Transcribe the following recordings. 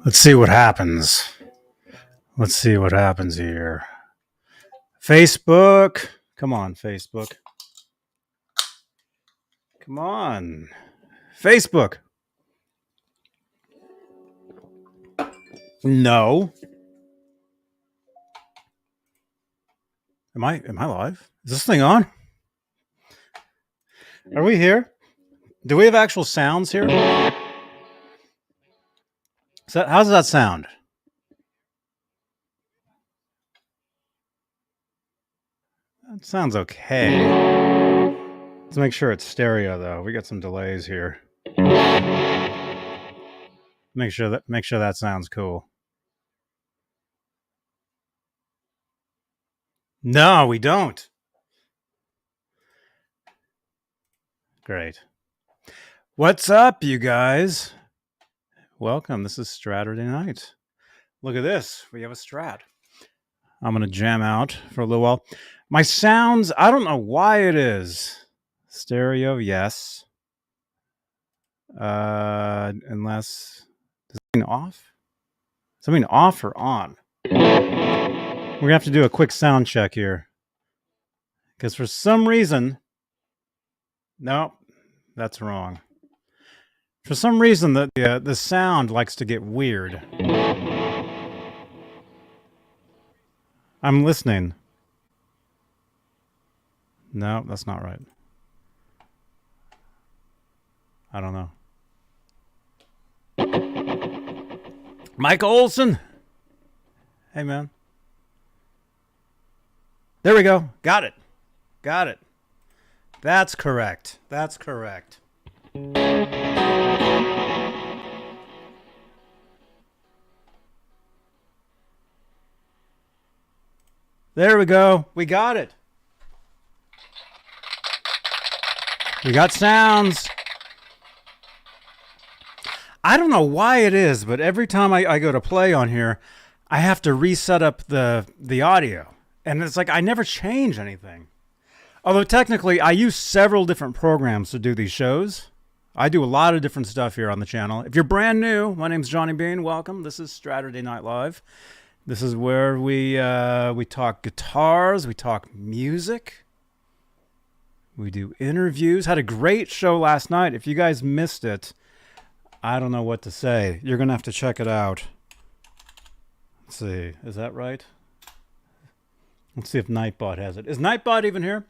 Let's see what happens. Let's see what happens here. Facebook. Come on, Facebook. Come on. Facebook. No. Am I live? Is this thing on? Are we here? Do we have actual sounds here? How does that sound? That sounds okay. Let's make sure it's stereo though. We got some delays here. Make sure that sounds cool. No, we don't. Great. What's up, you guys? Welcome. This is Straturday night. Look at this. We have a Strat. I'm going to jam out for a little while. My sounds, I don't know why it is. Stereo, yes. Unless, does it mean off? Does it mean off or on? We're going to have to do a quick sound check here. Because for some reason, no, that's wrong. For some reason, the sound likes to get weird. I'm listening. No, that's not right. I don't know. Mike Olson. Hey, man. There we go. Got it. Got it. That's correct. That's correct. There we go. We got it. We got sounds. I don't know why it is, but every time I go to play on here, I have to reset up the audio. And it's like I never change anything. Although technically, I use several different programs to do these shows. I do a lot of different stuff here on the channel. If you're brand new, my name's Johnny Beane. Welcome. This is Straturday Night Live. This is where we talk guitars, we talk music, we do interviews. Had a great show last night. If you guys missed it, I don't know what to say. You're going to have to check it out. Let's see. Is that right? Let's see if Nightbot has it. Is Nightbot even here?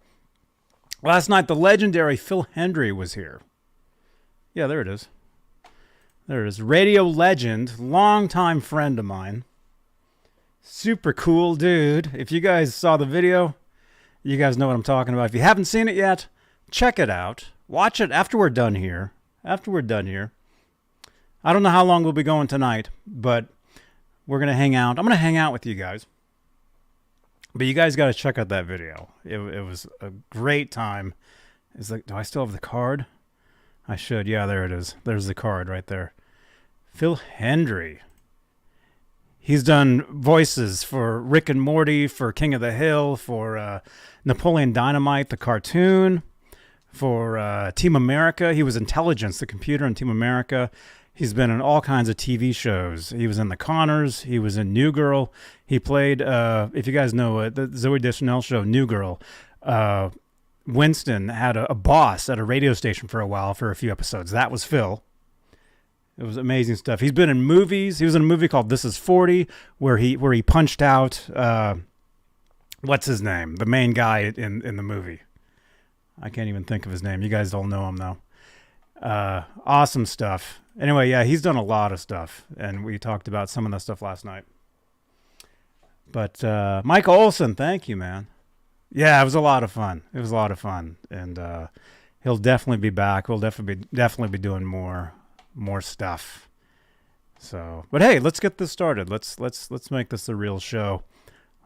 Last night, the legendary Phil Hendry was here. Yeah, there it is. There it is. Radio legend, longtime friend of mine. Super cool dude. If you guys saw the video, you guys know what I'm talking about. If you haven't seen it yet, check it out. Watch it after we're done here. After we're done here. I don't know how long we'll be going tonight, but we're going to hang out. I'm going to hang out with you guys. But you guys got to check out that video. It was a great time. It's like, do I still have the card? I should. Yeah, there it is. There's the card right there. Phil Hendry. He's done voices for Rick and Morty, for King of the Hill, for Napoleon Dynamite, the cartoon, for Team America. He was Intelligence, the computer in Team America. He's been in all kinds of TV shows. He was in The Connors. He was in New Girl. He played, if you guys know the Zooey Deschanel show, New Girl. Winston had a boss at a radio station for a while for a few episodes. That was Phil. It was amazing stuff. He's been in movies. He was in a movie called This Is 40, where he punched out, what's his name? The main guy in the movie. I can't even think of his name. You guys all know him, though. Awesome stuff. Anyway, yeah, he's done a lot of stuff, and we talked about some of that stuff last night. But Mike Olson, thank you, man. Yeah, it was a lot of fun. It was a lot of fun, and he'll definitely be back. We'll definitely be doing more stuff. So, but hey, let's get this started. Let's make this a real show.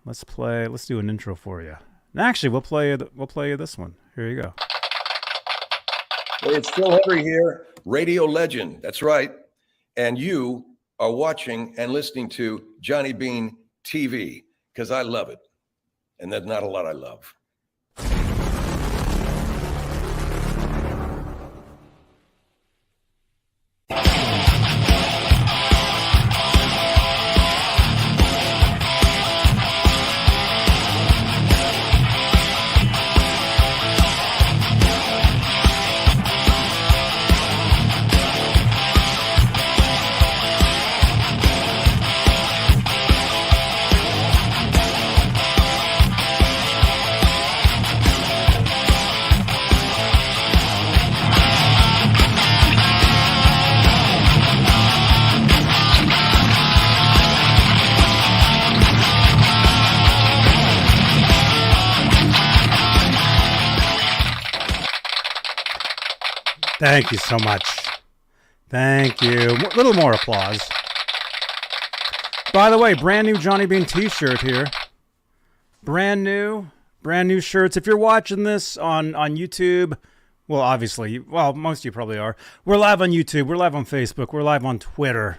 Let's do an intro for you. And actually, we'll play you this one. Here you go. Hey, it's Phil Hendry here, radio legend. That's right. And you are watching and listening to Johnny Beane TV because I love it. And there's not a lot I love. Thank you so much. Thank you. A little more applause. By the way, brand new Johnny Beane t-shirt here. Brand new shirts. If you're watching this on YouTube, well, obviously, most of you probably are. We're live on YouTube. We're live on Facebook. We're live on Twitter.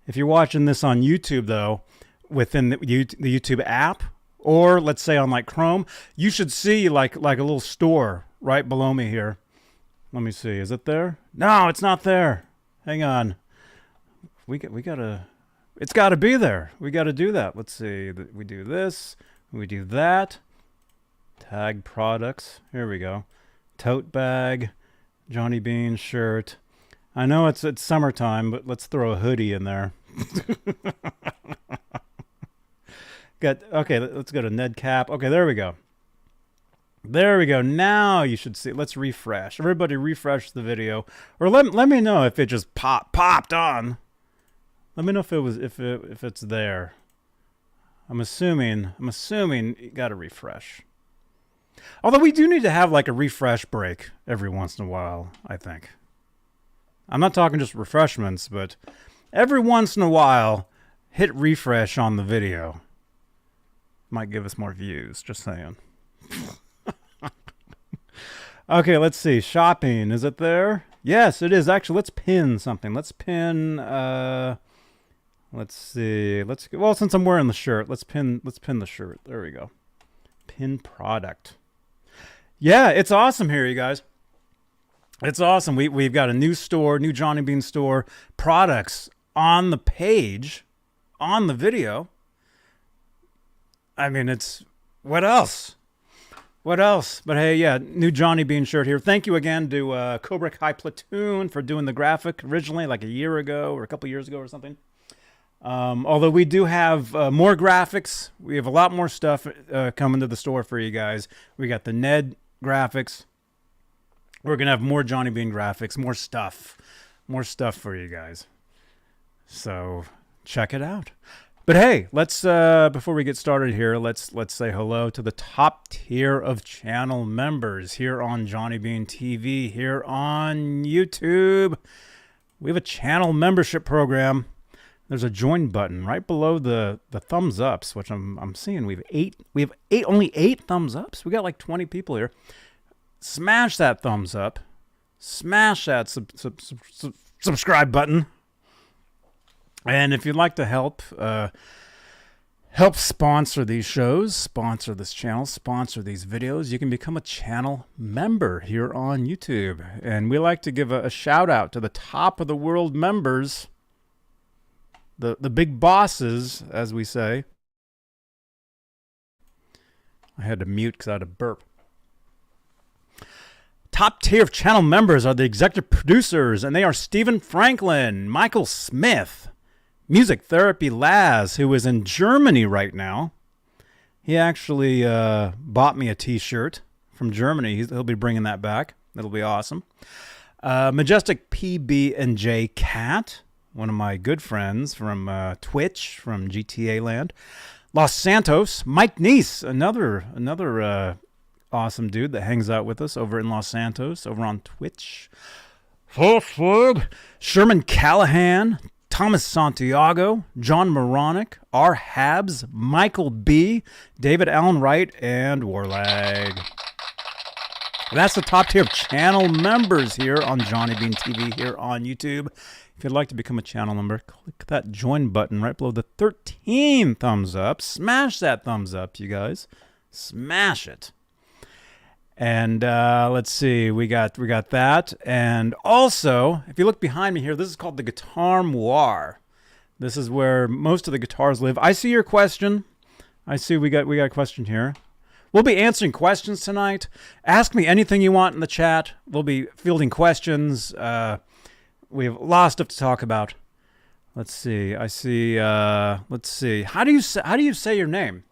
If you're watching this on YouTube, though, within the YouTube app, or let's say on like Chrome, you should see like a little store right below me here. Let me see. Is it there? No, it's not there. Hang on. We gotta. It's got to be there. We got to do that. Let's see. We do this. We do that. Tag products. Here we go. Tote bag. Johnny Beane shirt. I know it's summertime, but let's throw a hoodie in there. Okay, let's go to Ned Cap. Okay, there we go. There we go. Now you should see. Let's refresh. Everybody refresh the video. Or let me know if it just popped on. Let me know if if it's there. I'm assuming you got to refresh. Although we do need to have like a refresh break every once in a while, I think. I'm not talking just refreshments, but every once in a while, hit refresh on the video. Might give us more views, just saying. Okay, let's see. Shopping, is it there? Yes, it is. Actually, let's pin something. Let's pin let's see. Well, since I'm wearing the shirt, let's pin the shirt. There we go. Pin product. Yeah, it's awesome here, you guys. It's awesome. We've got a new store, new Johnny Beane store, products on the page, on the video. I mean, it's what else? What else? But hey, yeah, new Johnny Beane shirt here. Thank you again to Cobra Kai Platoon for doing the graphic originally, like a year ago or a couple years ago or something. Although we do have more graphics. We have a lot more stuff coming to the store for you guys. We got the Ned graphics. We're going to have more Johnny Beane graphics, more stuff for you guys. So check it out. But hey, let's before we get started here, let's say hello to the top tier of channel members here on Johnny Beane TV, here on YouTube. We have a channel membership program. There's a join button right below the thumbs ups, which I'm seeing we have only 8 thumbs ups. We got like 20 people here. Smash that thumbs up. Smash that subscribe button. And if you'd like to help sponsor these shows, sponsor this channel, sponsor these videos, you can become a channel member here on YouTube. And we like to give a shout out to the top of the world members, the big bosses, as we say. I had to mute because I had a burp. Top tier of channel members are the executive producers, and they are Stephen Franklin, Michael Smith, Music Therapy Laz, who is in Germany right now. He actually bought me a t-shirt from Germany. He'll be bringing that back. That'll be awesome. Majestic PB&J Cat, one of my good friends from Twitch, from GTA Land. Los Santos, Mike Neese, another awesome dude that hangs out with us over in Los Santos, over on Twitch. Sherman Callahan, Thomas Santiago, John Moronic, R. Habs, Michael B., David Allen Wright, and Warlag. That's the top tier of channel members here on Johnny Beane TV here on YouTube. If you'd like to become a channel member, click that join button right below the 13 thumbs up. Smash that thumbs up, you guys. Smash it. And let's see, we got that. And also, if you look behind me here, this is called the Guitar Moir. This is where most of the guitars live. I see your question. I see we got a question here. We'll be answering questions tonight. Ask me anything you want in the chat. We'll be fielding questions. We have a lot of stuff to talk about. Let's see. I see. Let's see. How do you say your name?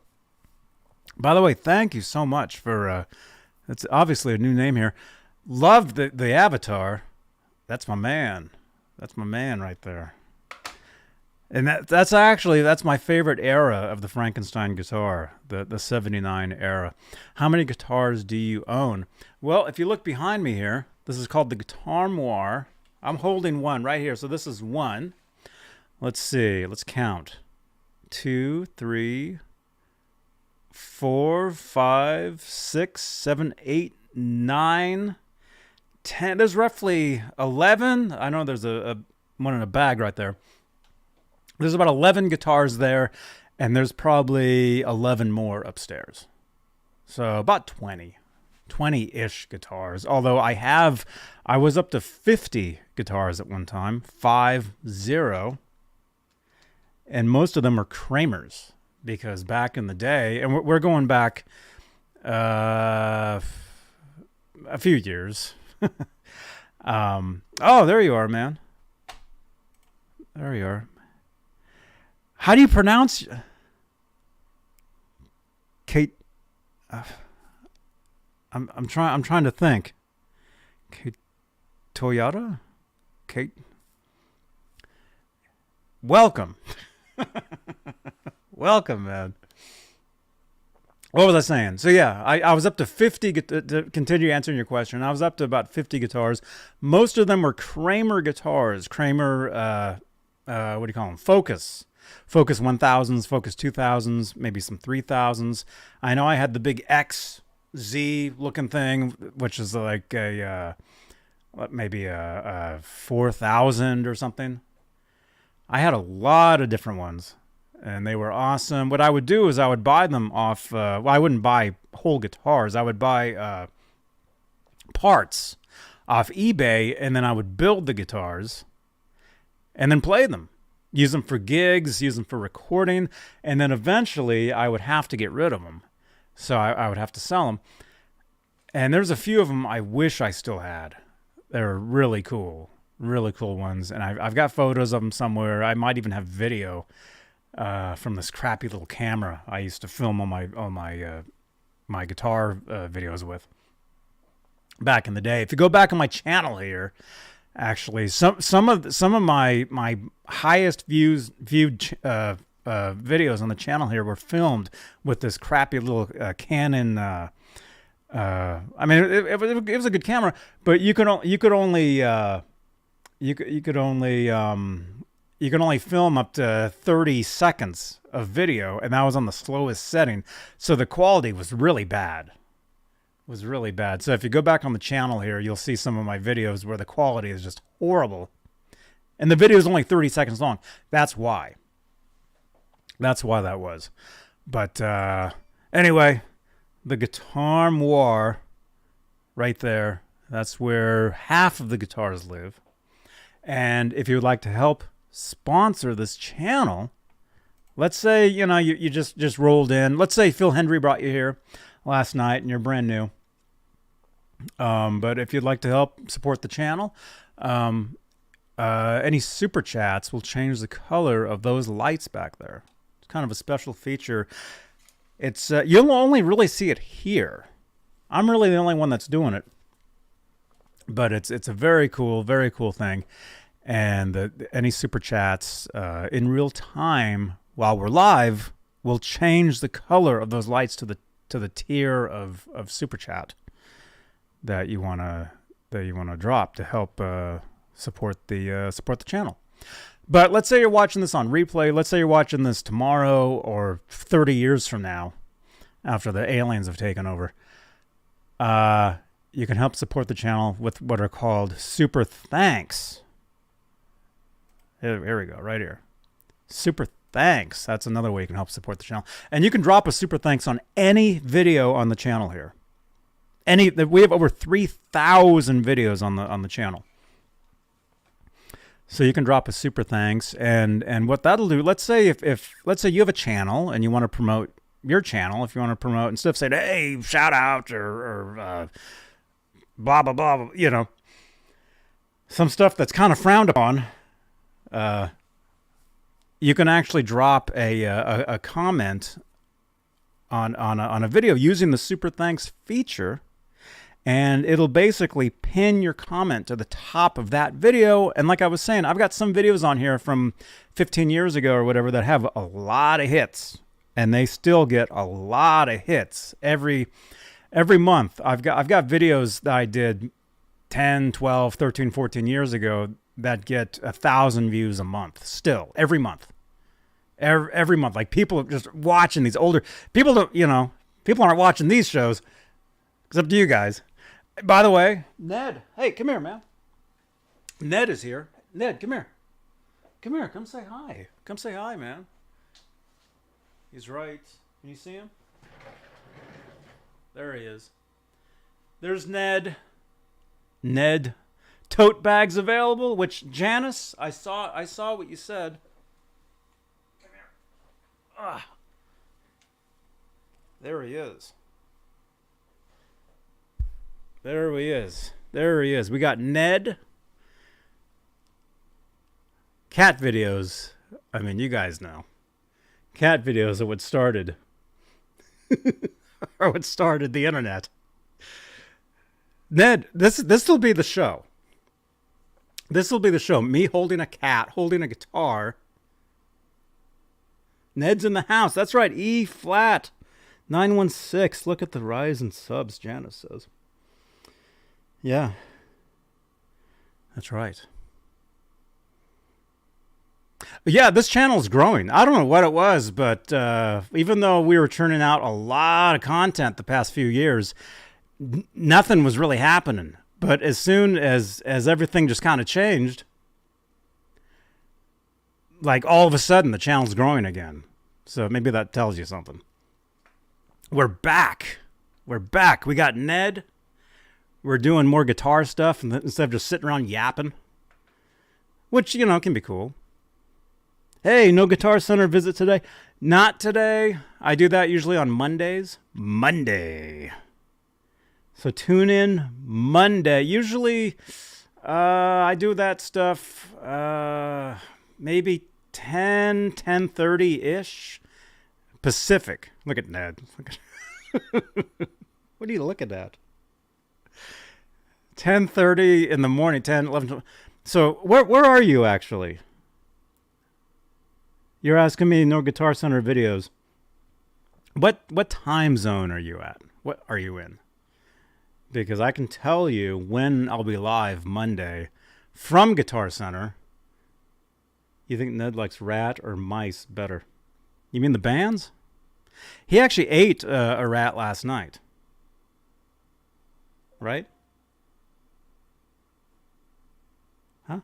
By the way, thank you so much for. It's obviously a new name here. Love the avatar. That's my man. That's my man right there. And that's my favorite era of the Frankenstein guitar, the 79 era. How many guitars do you own? Well, if you look behind me here, This is called the Guitar Moire. I'm holding one right here. So this is one. Let's see. Let's count. 2, 3, 4, 5, 6, 7, 8, 9, 10. There's roughly 11. I know there's a one in a bag right there. There's about 11 guitars there, and there's probably 11 more upstairs. So about 20-ish guitars. Although I was up to 50 guitars at one time, 50. And most of them are Kramers, because back in the day, and we're going back a few years. Oh, there you are, man. There you are. How do you pronounce Kate? I'm trying to think. Kate Toyota? Kate. Welcome. Welcome, man. What was I saying? So yeah, I was up to 50, to continue answering your question, I was up to about 50 guitars. Most of them were Kramer guitars. Kramer, what do you call them? Focus 1000s, Focus 2000s, maybe some 3000s. I know I had the big XZ looking thing, which is like maybe a 4000 or something. I had a lot of different ones, and they were awesome. What I would do is I would buy them off, I wouldn't buy whole guitars. I would buy parts off eBay, and then I would build the guitars and then play them. Use them for gigs, use them for recording, and then eventually I would have to get rid of them. So I would have to sell them. And there's a few of them I wish I still had. They're really cool ones. And I've got photos of them somewhere. I might even have video from this crappy little camera I used to film all my guitar videos with back in the day. If you go back on my channel here, actually, some of my highest viewed videos on the channel here were filmed with this crappy little Canon. I mean, it was a good camera, but you could only film up to 30 seconds of video, and that was on the slowest setting, so the quality was really bad. So if you go back on the channel here, you'll see some of my videos where the quality is just horrible, and the video is only 30 seconds long. That's why that was. But anyway, the Guitar Moire right there, that's where half of the guitars live. And if you would like to help sponsor this channel, let's say, you just rolled in. Let's say Phil Hendry brought you here last night and you're brand new. But if you'd like to help support the channel, any super chats will change the color of those lights back there. It's kind of a special feature. It's you'll only really see it here. I'm really the only one that's doing it. But it's a very cool thing. And any super chats in real time while we're live will change the color of those lights to the tier of super chat that you wanna drop to help support the channel. But let's say you're watching this on replay. Let's say you're watching this tomorrow or 30 years from now, after the aliens have taken over. You can help support the channel with what are called super thanks. Here we go, right here. Super thanks. That's another way you can help support the channel. And you can drop a super thanks on any video on the channel here. We have over 3,000 videos on the channel. So you can drop a super thanks, and what that'll do, let's say let's say you have a channel and you want to promote your channel. If you want to promote, instead of saying, hey, shout out or blah blah blah, some stuff that's kind of frowned upon, you can actually drop a comment on a video using the super thanks feature. And it'll basically pin your comment to the top of that video. And like I was saying, I've got some videos on here from 15 years ago or whatever that have a lot of hits. And they still get a lot of hits every month. I've got videos that I did 10, 12, 13, 14 years ago that get 1,000 views a month still, every month. Every month. Like, people are just watching these older people. Don't, people aren't watching these shows. It's up to you guys. By the way, Ned, hey, come here, man. Ned is here. Ned, come here. Come here. Come say hi. Come say hi, man. He's right. Can you see him? There he is. There's Ned. Ned. Tote bags available, which Janice, I saw what you said. Come here. Ah. There he is. There he is. There he is. We got Ned. Cat videos. I mean, you guys know. Cat videos are what started. Or what started the internet. Ned, this will be the show. This will be the show. Me holding a cat, holding a guitar. Ned's in the house. That's right. E flat. 916. Look at the rise in subs, Janice says. Yeah. That's right. Yeah, this channel's growing. I don't know what it was, but even though we were churning out a lot of content the past few years, nothing was really happening. But as soon as everything just kind of changed, like all of a sudden the channel's growing again. So maybe that tells you something. We're back. We're back. We got Ned. We're doing more guitar stuff instead of just sitting around yapping, which, can be cool. Hey, no Guitar Center visit today? Not today. I do that usually on Mondays. Monday. So tune in Monday. Usually I do that stuff maybe 10:30-ish Pacific. Look at Ned. What are you looking at? 10:30 in the morning, 10, 11, 12. So where are you actually? You're asking me no Guitar Center videos. What time zone are you at? What are you in? Because I can tell you when I'll be live Monday from Guitar Center. You think Ned likes rat or mice better? You mean the bands? He actually ate a rat last night. Right? Huh?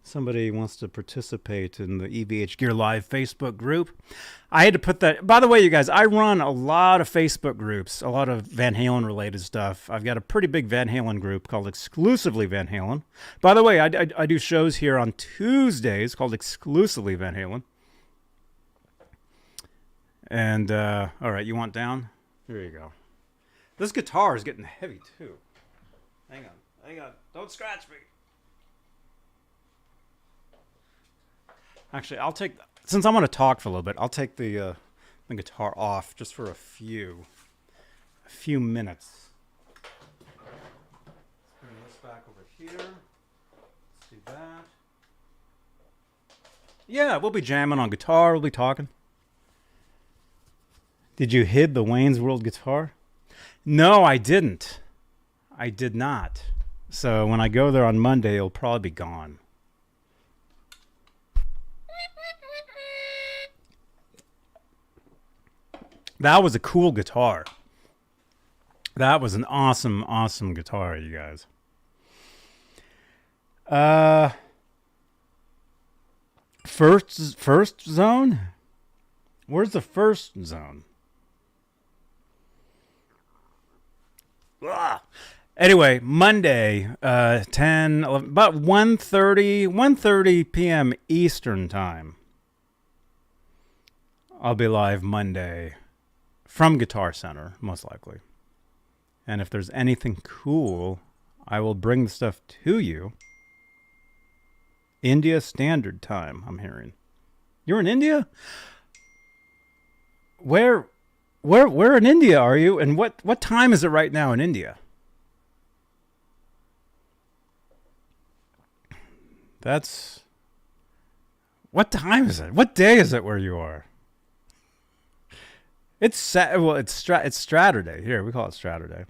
Somebody wants to participate in the EVH Gear Live Facebook group. I had to put that. By the way, you guys, I run a lot of Facebook groups, a lot of Van Halen related stuff. I've got a pretty big Van Halen group called Exclusively Van Halen. By the way, I do shows here on Tuesdays called Exclusively Van Halen. And, all right, you want down? Here you go. This guitar is getting heavy, too. Hang on. Don't scratch me. Actually, since I'm going to talk for a little bit, I'll take the guitar off just for a few minutes. Let's bring this back over here. Let's do that. Yeah, we'll be jamming on guitar. We'll be talking. Did you hid the Wayne's World guitar? No, I didn't. I did not. So when I go there on Monday, it'll probably be gone. That was a cool guitar. That was an awesome, awesome guitar, you guys. First zone? Where's the first zone? Anyway, Monday, 10, 11, about 1:30 p.m. Eastern time. I'll be live Monday from Guitar Center, most likely. And if there's anything cool, I will bring the stuff to you. India Standard Time, I'm hearing. You're in India? Where in India are you? And what time is it right now in India? What time is it? What day is it where you are? It's Straturday. Here, we call it Straturday.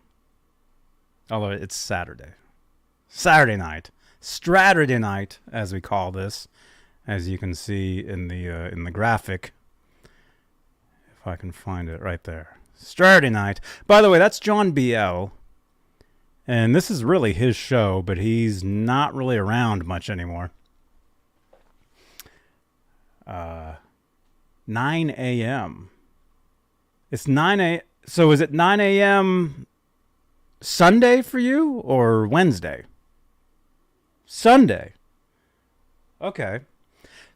Although it's Saturday. Saturday night, Straturday night, as we call this, as you can see in the graphic. If I can find it right there, Straturday night. By the way, that's John BL, and this is really his show, but he's not really around much anymore. 9 a.m. It's 9 a. So is it 9 a.m. Sunday for you or Wednesday? Sunday. Okay.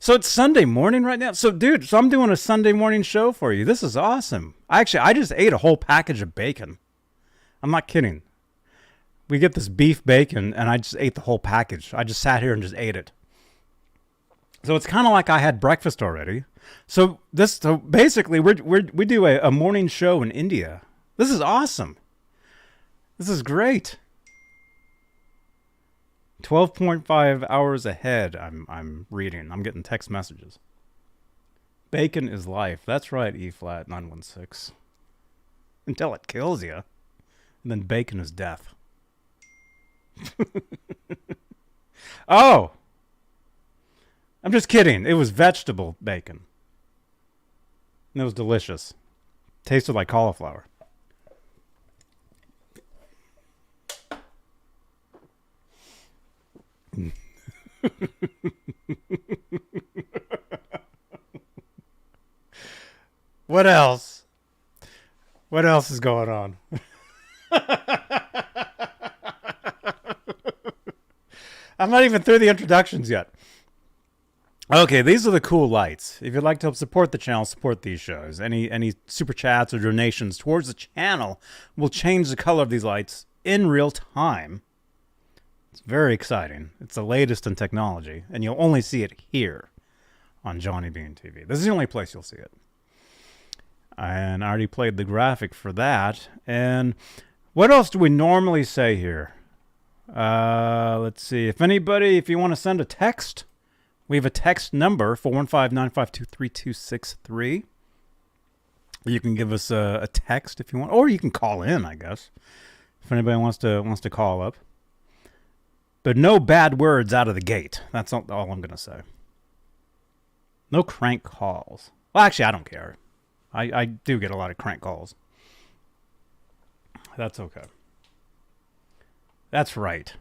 So it's Sunday morning right now. So dude, I'm doing a Sunday morning show for you. This is awesome. I just ate a whole package of bacon. I'm not kidding. We get this beef bacon and I just ate the whole package. I just sat here and just ate it. So it's kind of like I had breakfast already. So basically we do a morning show in India. This is awesome. This is great. 12.5 hours ahead. I'm reading. I'm getting text messages. Bacon is life. That's right, E flat 916. Until it kills you, and then bacon is death. Oh, I'm just kidding. It was vegetable bacon. And it was delicious. Tasted like cauliflower. What else? What else is going on? I'm not even through the introductions yet. Okay, these are the cool lights. If you'd like to help support the channel, support these shows. Any super chats or donations towards the channel will change the color of these lights in real time. It's very exciting. It's the latest in technology, and you'll only see it here on Johnny Beane TV. This is the only place you'll see it. And I already played the graphic for that. And what else do we normally say here? Let's see. If you want to send a text, we have a text number, 415-952-3263. You can give us a text if you want, or you can call in, I guess, if anybody wants to call up. But no bad words out of the gate. That's all I'm going to say. No crank calls. Well, actually, I don't care. I do get a lot of crank calls. That's okay. That's right.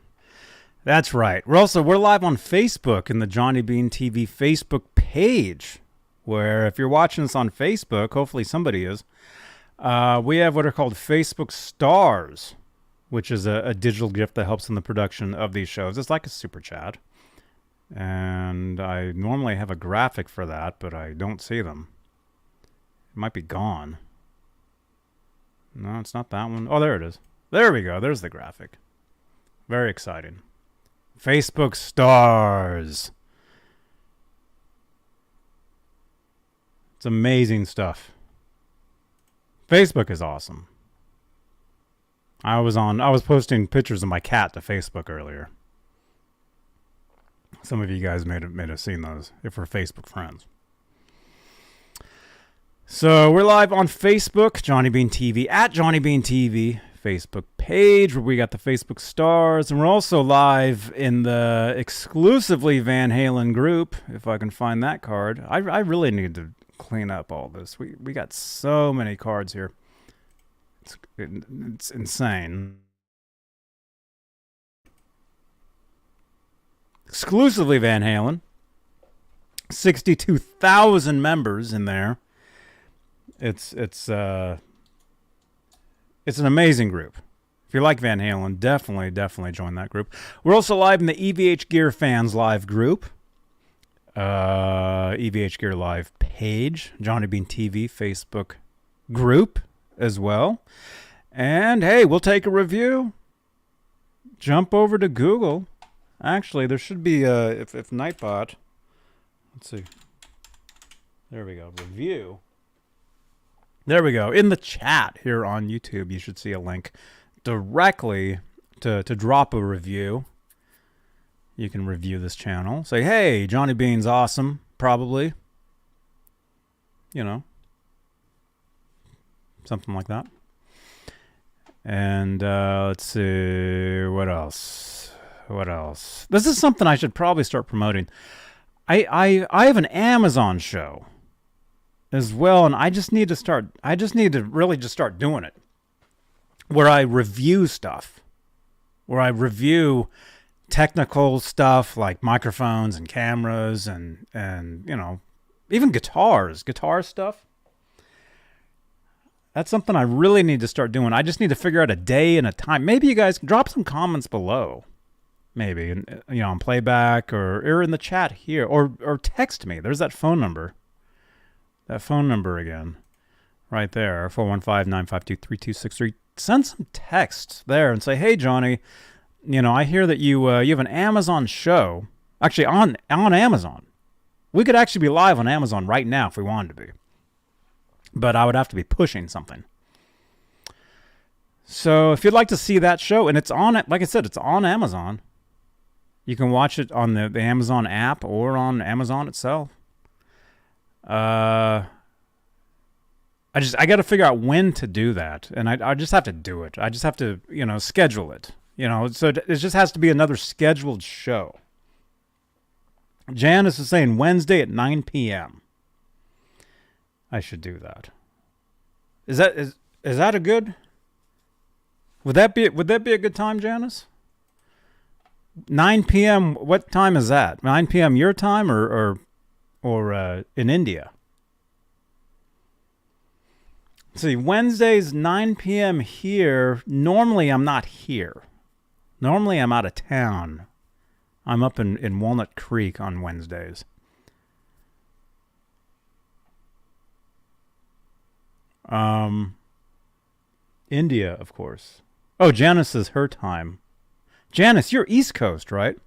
That's right. We're live on Facebook in the Johnny Beane TV Facebook page, where if you're watching us on Facebook, hopefully somebody is, we have what are called Facebook Stars, which is a digital gift that helps in the production of these shows. It's like a super chat. And I normally have a graphic for that, but I don't see them. It might be gone. No, it's not that one. Oh, there it is. There we go. There's the graphic. Very exciting. Facebook Stars. It's amazing stuff. Facebook is awesome. I was posting pictures of my cat to Facebook earlier. Some of you guys may have seen those if we're Facebook friends. So we're live on Facebook, Johnny Beane TV, at Johnny Beane TV Facebook page, where we got the Facebook Stars, and we're also live in the exclusively Van Halen group, if I can find that card. I really need to clean up all this. We got so many cards here. It's insane. Exclusively Van Halen. 62,000 members in there. It's an amazing group. If you like Van Halen, definitely join that group. We're also live in the EVH Gear Fans Live group. EVH Gear Live page. Johnny Beane TV Facebook group as well. And hey, we'll take a review. Jump over to Google. Actually, there should be if Nightbot. Let's see. There we go. Review. There we go. In the chat here on YouTube, you should see a link directly to drop a review. You can review this channel. Say, hey, Johnny Beane's awesome. Probably. You know. Something like that. And let's see. What else? What else? This is something I should probably start promoting. I have an Amazon show as well, and I just need to really just start doing it. Where I review stuff. Where I review technical stuff like microphones and cameras and even guitar stuff. That's something I really need to start doing. I just need to figure out a day and a time. Maybe you guys drop some comments below. Maybe, on playback or in the chat here, or text me. There's that phone number. That phone number again, right there, 415-952-3263. Send some text there and say, hey, Johnny, I hear that you have an Amazon show, actually on Amazon. We could actually be live on Amazon right now if we wanted to be. But I would have to be pushing something. So if you'd like to see that show, and it's on, like I said, it's on Amazon. You can watch it on the Amazon app or on Amazon itself. I got to figure out when to do that, and I just have to do it. I just have to, schedule it. So it just has to be another scheduled show. Janice is saying Wednesday at 9 p.m. I should do that. Is that a good? Would that be a good time, Janice? 9 p.m. What time is that? 9 p.m. your time or in India? Let's see, Wednesdays 9 p.m. here. Normally I'm not here. Normally I'm out of town. I'm up in Walnut Creek on Wednesdays. India, of course. Oh, Janice is her time. Janice, you're East Coast, right?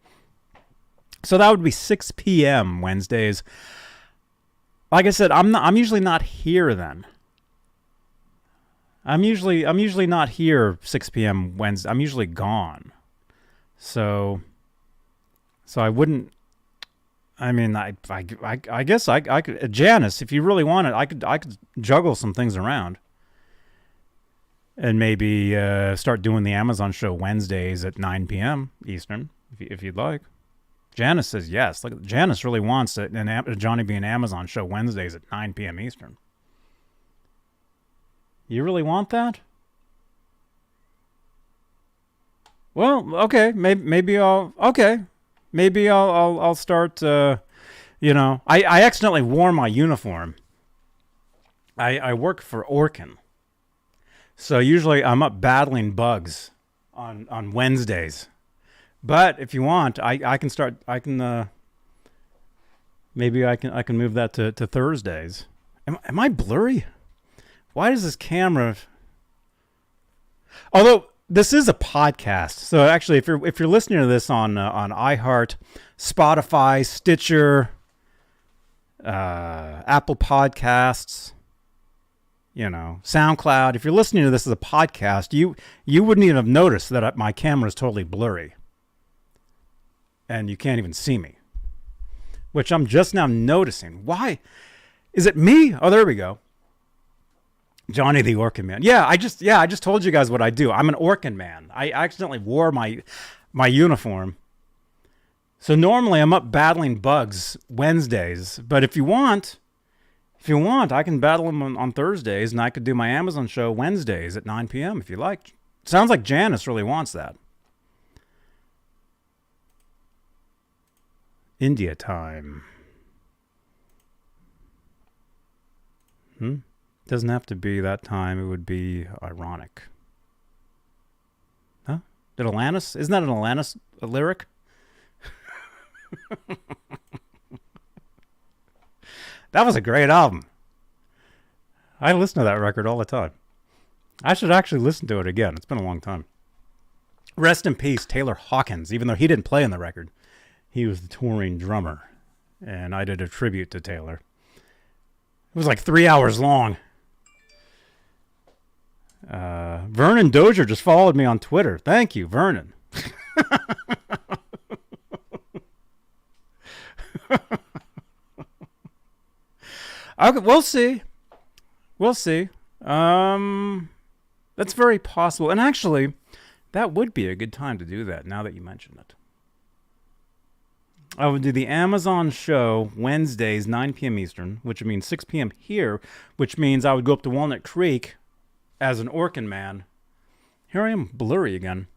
So that would be 6 p.m. Wednesdays. Like I said, I'm usually not here then. I'm usually not here 6 p.m. Wednesday. I'm usually gone. So I wouldn't. I mean, I guess I could, Janice, if you really want it, I could juggle some things around, and maybe start doing the Amazon show Wednesdays at 9 p.m. Eastern, if you'd like. Janice says yes. Look, Janice really wants a Johnny Beane Amazon show Wednesdays at 9 p.m. Eastern. You really want that? Well, okay, maybe I'll start. I accidentally wore my uniform. I work for Orkin, so usually I'm up battling bugs on Wednesdays. But if you want, I can start. Maybe I can move that to Thursdays. Am I blurry? Why does this camera? Although this is a podcast, so actually, if you're listening to this on iHeart, Spotify, Stitcher, Apple Podcasts, SoundCloud, if you're listening to this as a podcast, you wouldn't even have noticed that my camera is totally blurry, and you can't even see me, which I'm just now noticing. Why? Is it me? Oh, there we go. Johnny the Orkin Man. Yeah, I just told you guys what I do. I'm an Orkin Man. I accidentally wore my uniform. So normally I'm up battling bugs Wednesdays, but if you want, I can battle them on Thursdays, and I could do my Amazon show Wednesdays at 9 p.m. if you like. Sounds like Janice really wants that. India time. Doesn't have to be that time. It would be ironic. Huh? Isn't that an Alanis lyric? That was a great album. I listen to that record all the time. I should actually listen to it again. It's been a long time. Rest in peace, Taylor Hawkins. Even though he didn't play on the record, he was the touring drummer, and I did a tribute to Taylor. It was like 3 hours long. Vernon Dozier just followed me on Twitter. Thank you, Vernon. Okay, we'll see. That's very possible. And actually, that would be a good time to do that now that you mention it. I would do the Amazon show Wednesdays, 9 p.m. Eastern, which means 6 p.m. here, which means I would go up to Walnut Creek as an Orkin man. Here I am, blurry again.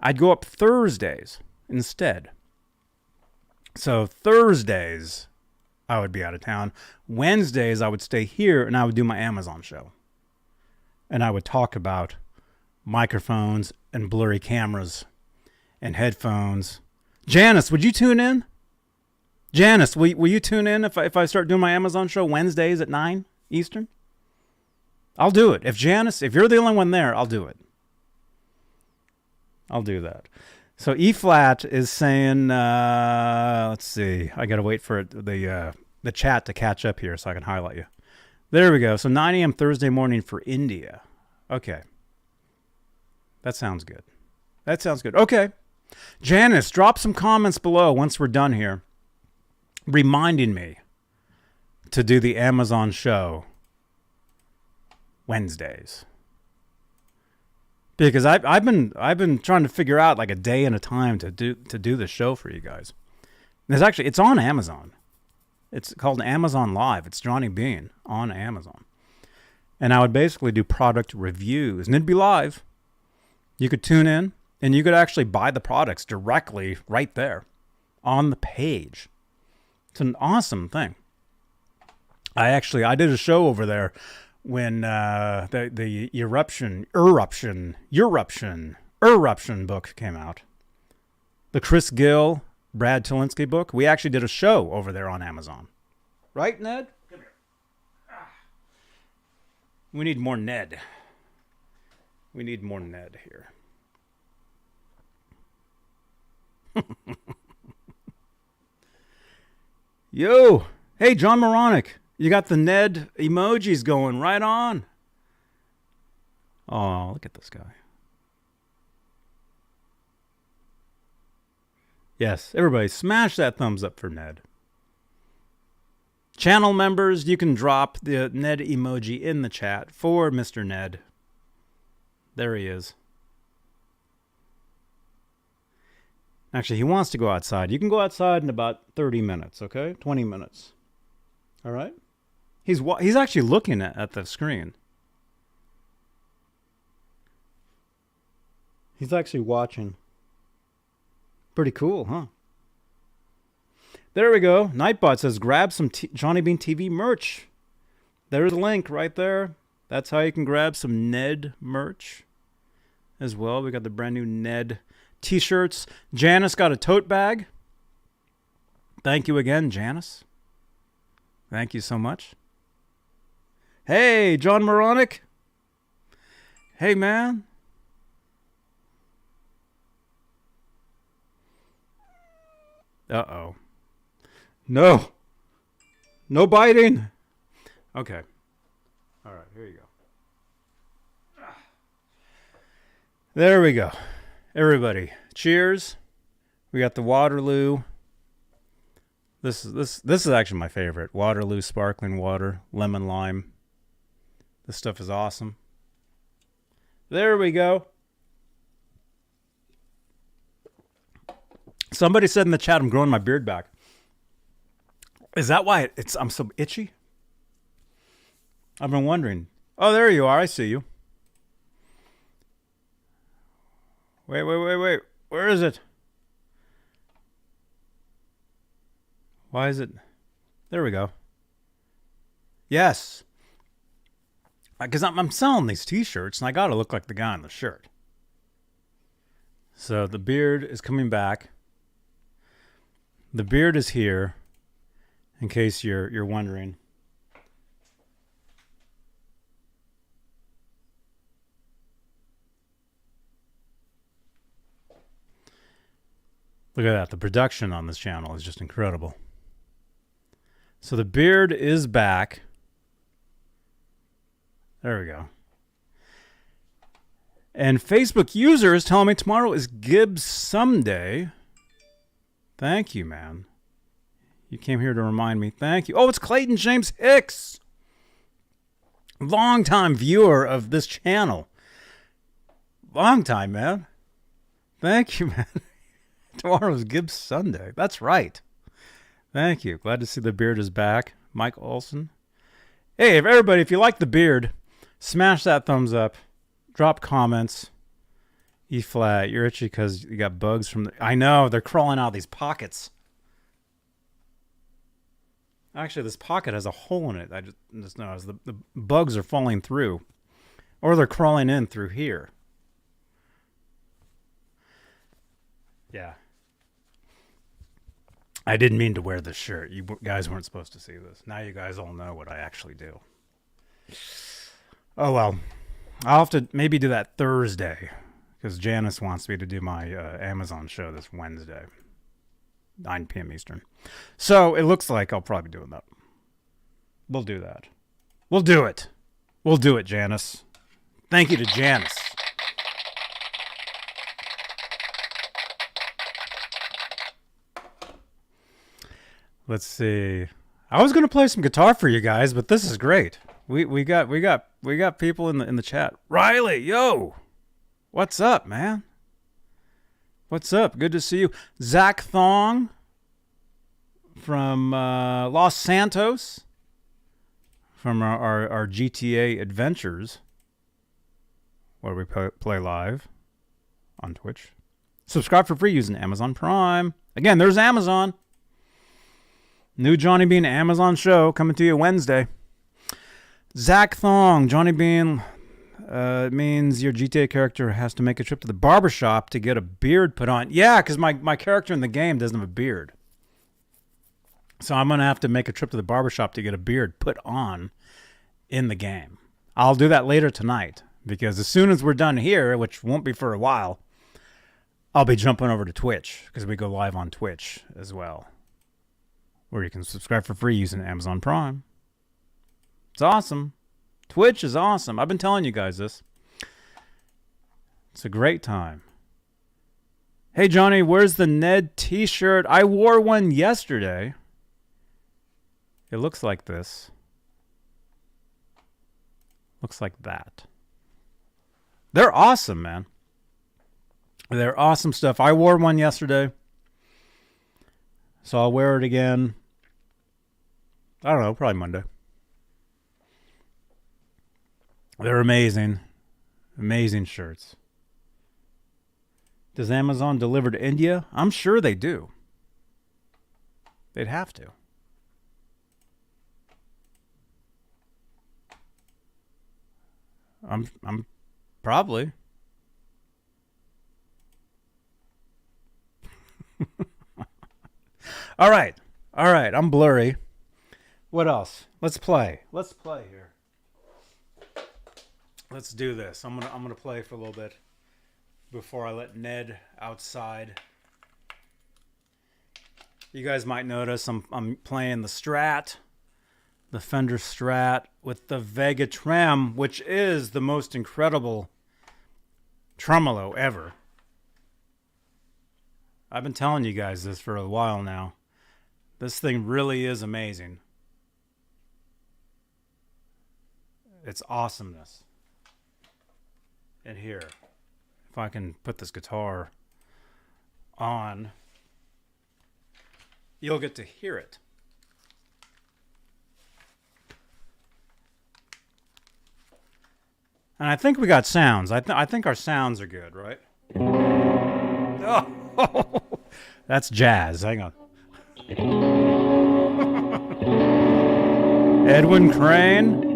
I'd go up Thursdays instead. So Thursdays, I would be out of town. Wednesdays, I would stay here and I would do my Amazon show. And I would talk about microphones and blurry cameras and headphones. Janice, would you tune in? Janice, will you tune in if I start doing my Amazon show Wednesdays at 9 Eastern? I'll do it. If you're the only one there, I'll do it. I'll do that. So E flat is saying, let's see, I got to wait for the chat to catch up here so I can highlight you. There we go. So 9 a.m. Thursday morning for India. Okay. That sounds good. Okay. Janice, drop some comments below once we're done here, reminding me to do the Amazon show Wednesdays. Because I've been trying to figure out like a day and a time to do the show for you guys. It's on Amazon. It's called Amazon Live. It's Johnny Beane on Amazon. And I would basically do product reviews, and it'd be live. You could tune in, and you could actually buy the products directly right there on the page. It's an awesome thing. I did a show over there when the eruption book came out. The Chris Gill, Brad Tilinsky book. We actually did a show over there on Amazon. Right, Ned? Come here. We need more Ned. We need more Ned here. Yo. Hey, John Moronic. You got the Ned emojis going right on. Oh, look at this guy. Yes, everybody smash that thumbs up for Ned. Channel members, you can drop the Ned emoji in the chat for Mr. Ned. There he is. Actually, he wants to go outside. You can go outside in about 30 minutes, okay? 20 minutes. All right? He's actually looking at the screen. He's actually watching. Pretty cool, huh? There we go. Nightbot says, grab some Johnny Bean TV merch. There's a link right there. That's how you can grab some Ned merch as well. We got the brand new Ned t-shirts. Janice got a tote bag. Thank you again, Janice. Thank you so much. Hey, John Moronic. Hey, man. Uh-oh. No. No biting. Okay. All right, here you go. There we go. Everybody, cheers. We got the Waterloo. This is actually my favorite. Waterloo sparkling water, lemon lime. This stuff is awesome. There we go. Somebody said in the chat I'm growing my beard back. Is that why I'm so itchy? I've been wondering. Oh, there you are. I see you. Wait. Where is it? Why is it? There we go. Yes. Because I'm selling these t-shirts, and I got to look like the guy on the shirt. So the beard is coming back. The beard is here, in case you're wondering. Look at that. The production on this channel is just incredible. So the beard is back. There we go. And Facebook user is telling me tomorrow is Gibbs Someday. Thank you, man. You came here to remind me. Thank you. Oh, it's Clayton James Hicks. Longtime viewer of this channel. Long time, man. Thank you, man. Tomorrow's Gibbs Sunday. That's right. Thank you. Glad to see the beard is back. Mike Olson. Hey, everybody, if you like the beard, smash that thumbs up. Drop comments. E flat. You're itchy because you got bugs from the... I know. They're crawling out of these pockets. Actually, this pocket has a hole in it. I just noticed. The bugs are falling through. Or they're crawling in through here. Yeah. I didn't mean to wear this shirt. You guys weren't supposed to see this. Now you guys all know what I actually do. Oh, well. I'll have to maybe do that Thursday. Because Janice wants me to do my Amazon show this Wednesday. 9 p.m. Eastern. So it looks like I'll probably be doing that. We'll do that. We'll do it. We'll do it, Janice. Thank you to Janice. Let's see. I was going to play some guitar for you guys, but this is great. We got people in the chat. Riley, yo. What's up, man? What's up? Good to see you. Zach Thong from Los Santos, from our GTA adventures, where we play live on Twitch. Subscribe for free using Amazon Prime. Again, there's Amazon. New Johnny Beane Amazon show coming to you Wednesday. Zach Thong, Johnny Beane. It means your GTA character has to make a trip to the barbershop to get a beard put on. Yeah, because my character in the game doesn't have a beard. So I'm going to have to make a trip to the barbershop to get a beard put on in the game. I'll do that later tonight. Because as soon as we're done here, which won't be for a while, I'll be jumping over to Twitch. Because we go live on Twitch as well. Where you can subscribe for free using Amazon Prime. It's awesome. Twitch is awesome. I've been telling you guys this. It's a great time. Hey, Johnny, where's the Ned t-shirt? I wore one yesterday. It looks like this. Looks like that. They're awesome, man. They're awesome stuff. I wore one yesterday. So I'll wear it again. I don't know, probably Monday. They're amazing. Amazing shirts. Does Amazon deliver to India? I'm sure they do. They'd have to. I'm probably. All right. I'm blurry. What else? Let's play. Let's play here. Let's do this. I'm gonna play for a little bit before I let Ned outside. You guys might notice I'm playing the Strat, the Fender Strat with the Vega-Trem, which is the most incredible tremolo ever. I've been telling you guys this for a while now. This thing really is amazing. It's awesomeness. And here, if I can put this guitar on, you'll get to hear it. And I think we got sounds. I think our sounds are good, right? Oh, that's jazz. Hang on. Edwin Crane.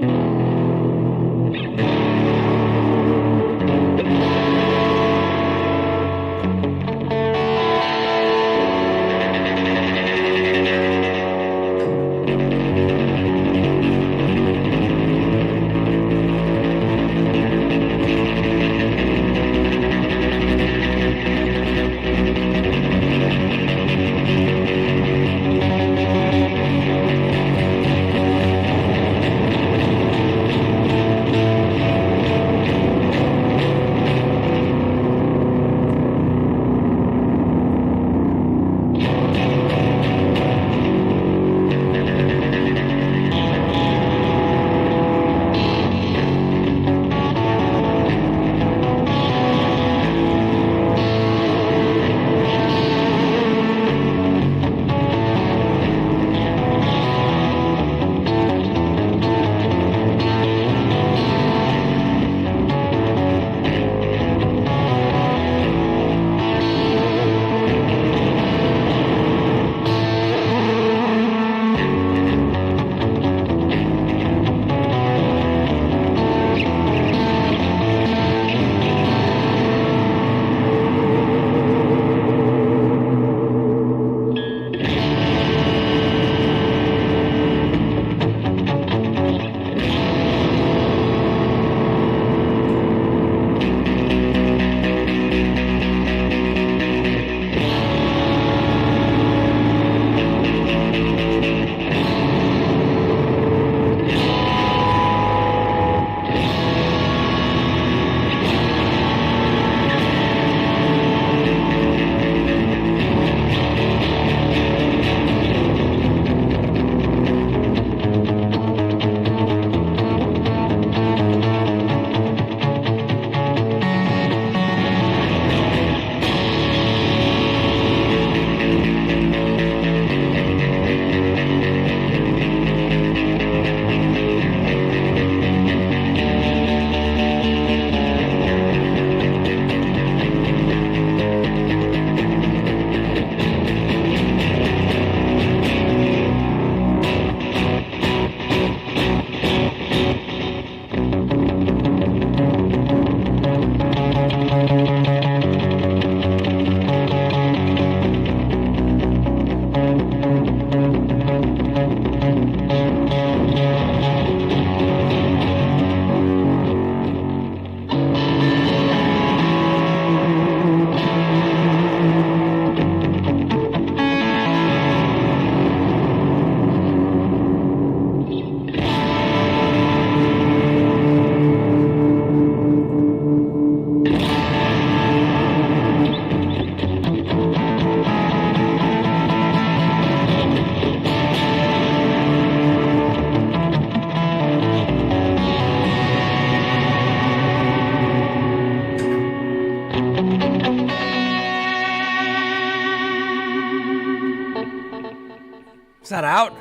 that out?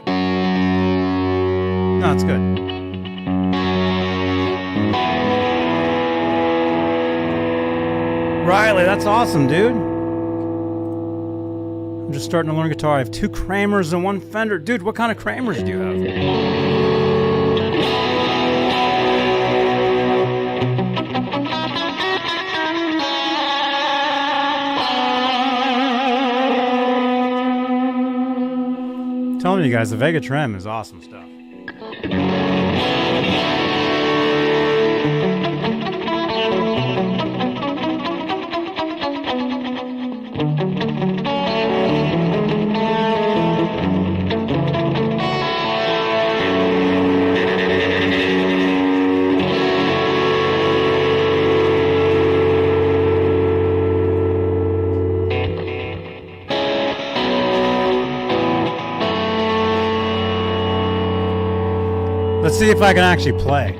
No, it's good. Riley, that's awesome, dude. I'm just starting to learn guitar. I have 2 Kramers and 1 Fender. Dude, what kind of Kramers do you have? Telling you guys, the Vega-Trem is awesome stuff. Let's see if I can actually play.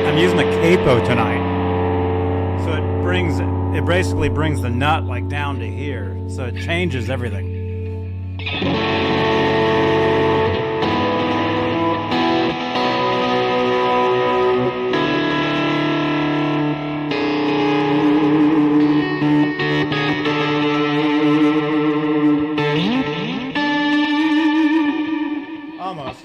I'm using the capo tonight. So it basically brings the nut like down to here. So it changes everything. Almost.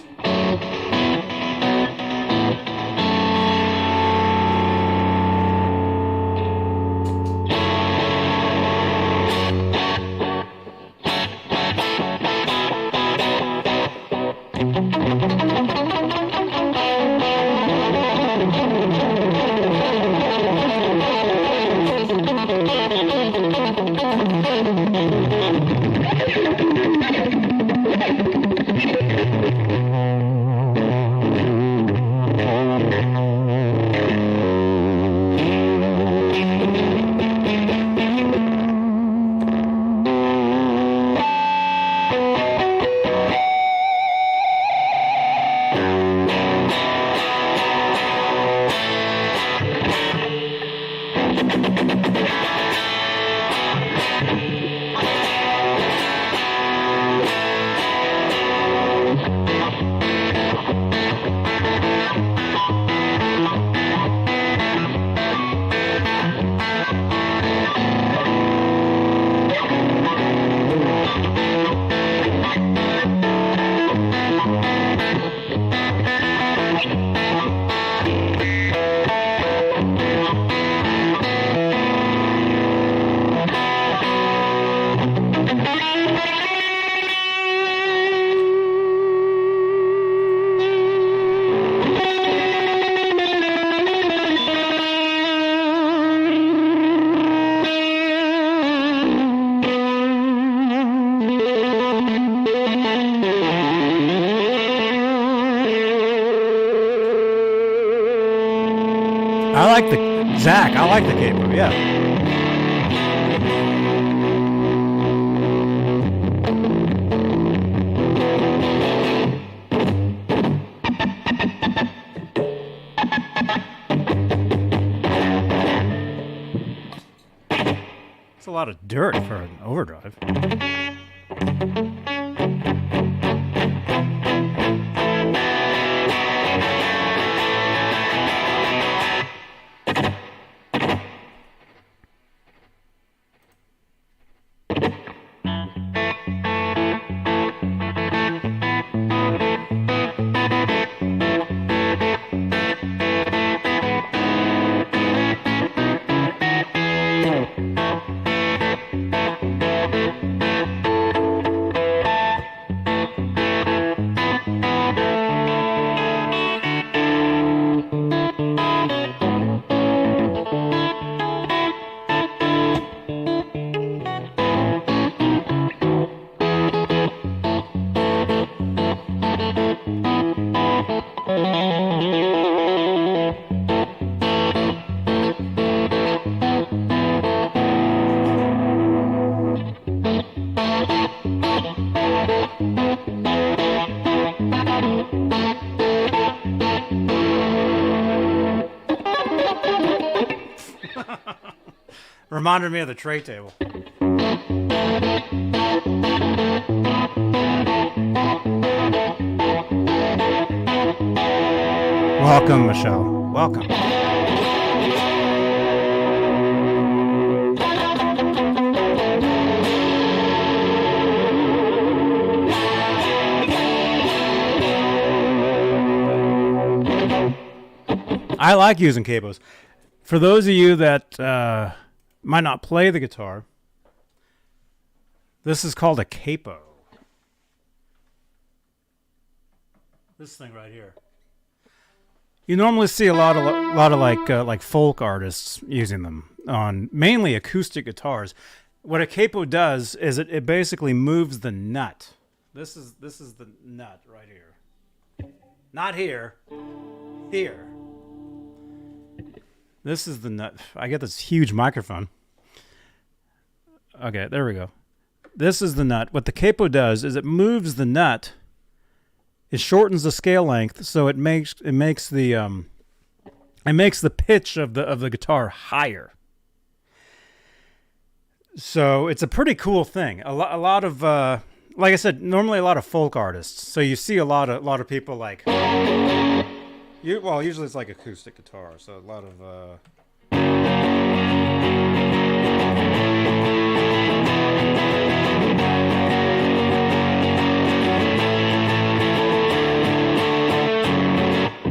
I like the Zach. I like the capo. Yeah. It's a lot of dirt for an overdrive. Reminded me of the tray table. Welcome, Michelle. Welcome. I like using capos. For those of you that might not play the guitar, this is called a capo. This thing right here. You normally see a lot of like folk artists using them on mainly acoustic guitars. What a capo does is it basically moves the nut. This is the nut right here. Not here. Here. This is the nut. I get this huge microphone. Okay, there we go. This is the nut. What the capo does is it moves the nut. It shortens the scale length, so it makes the pitch of the guitar higher. So it's a pretty cool thing. A lot of like I said, normally a lot of folk artists. So you see a lot of people like usually it's like acoustic guitar. So a lot of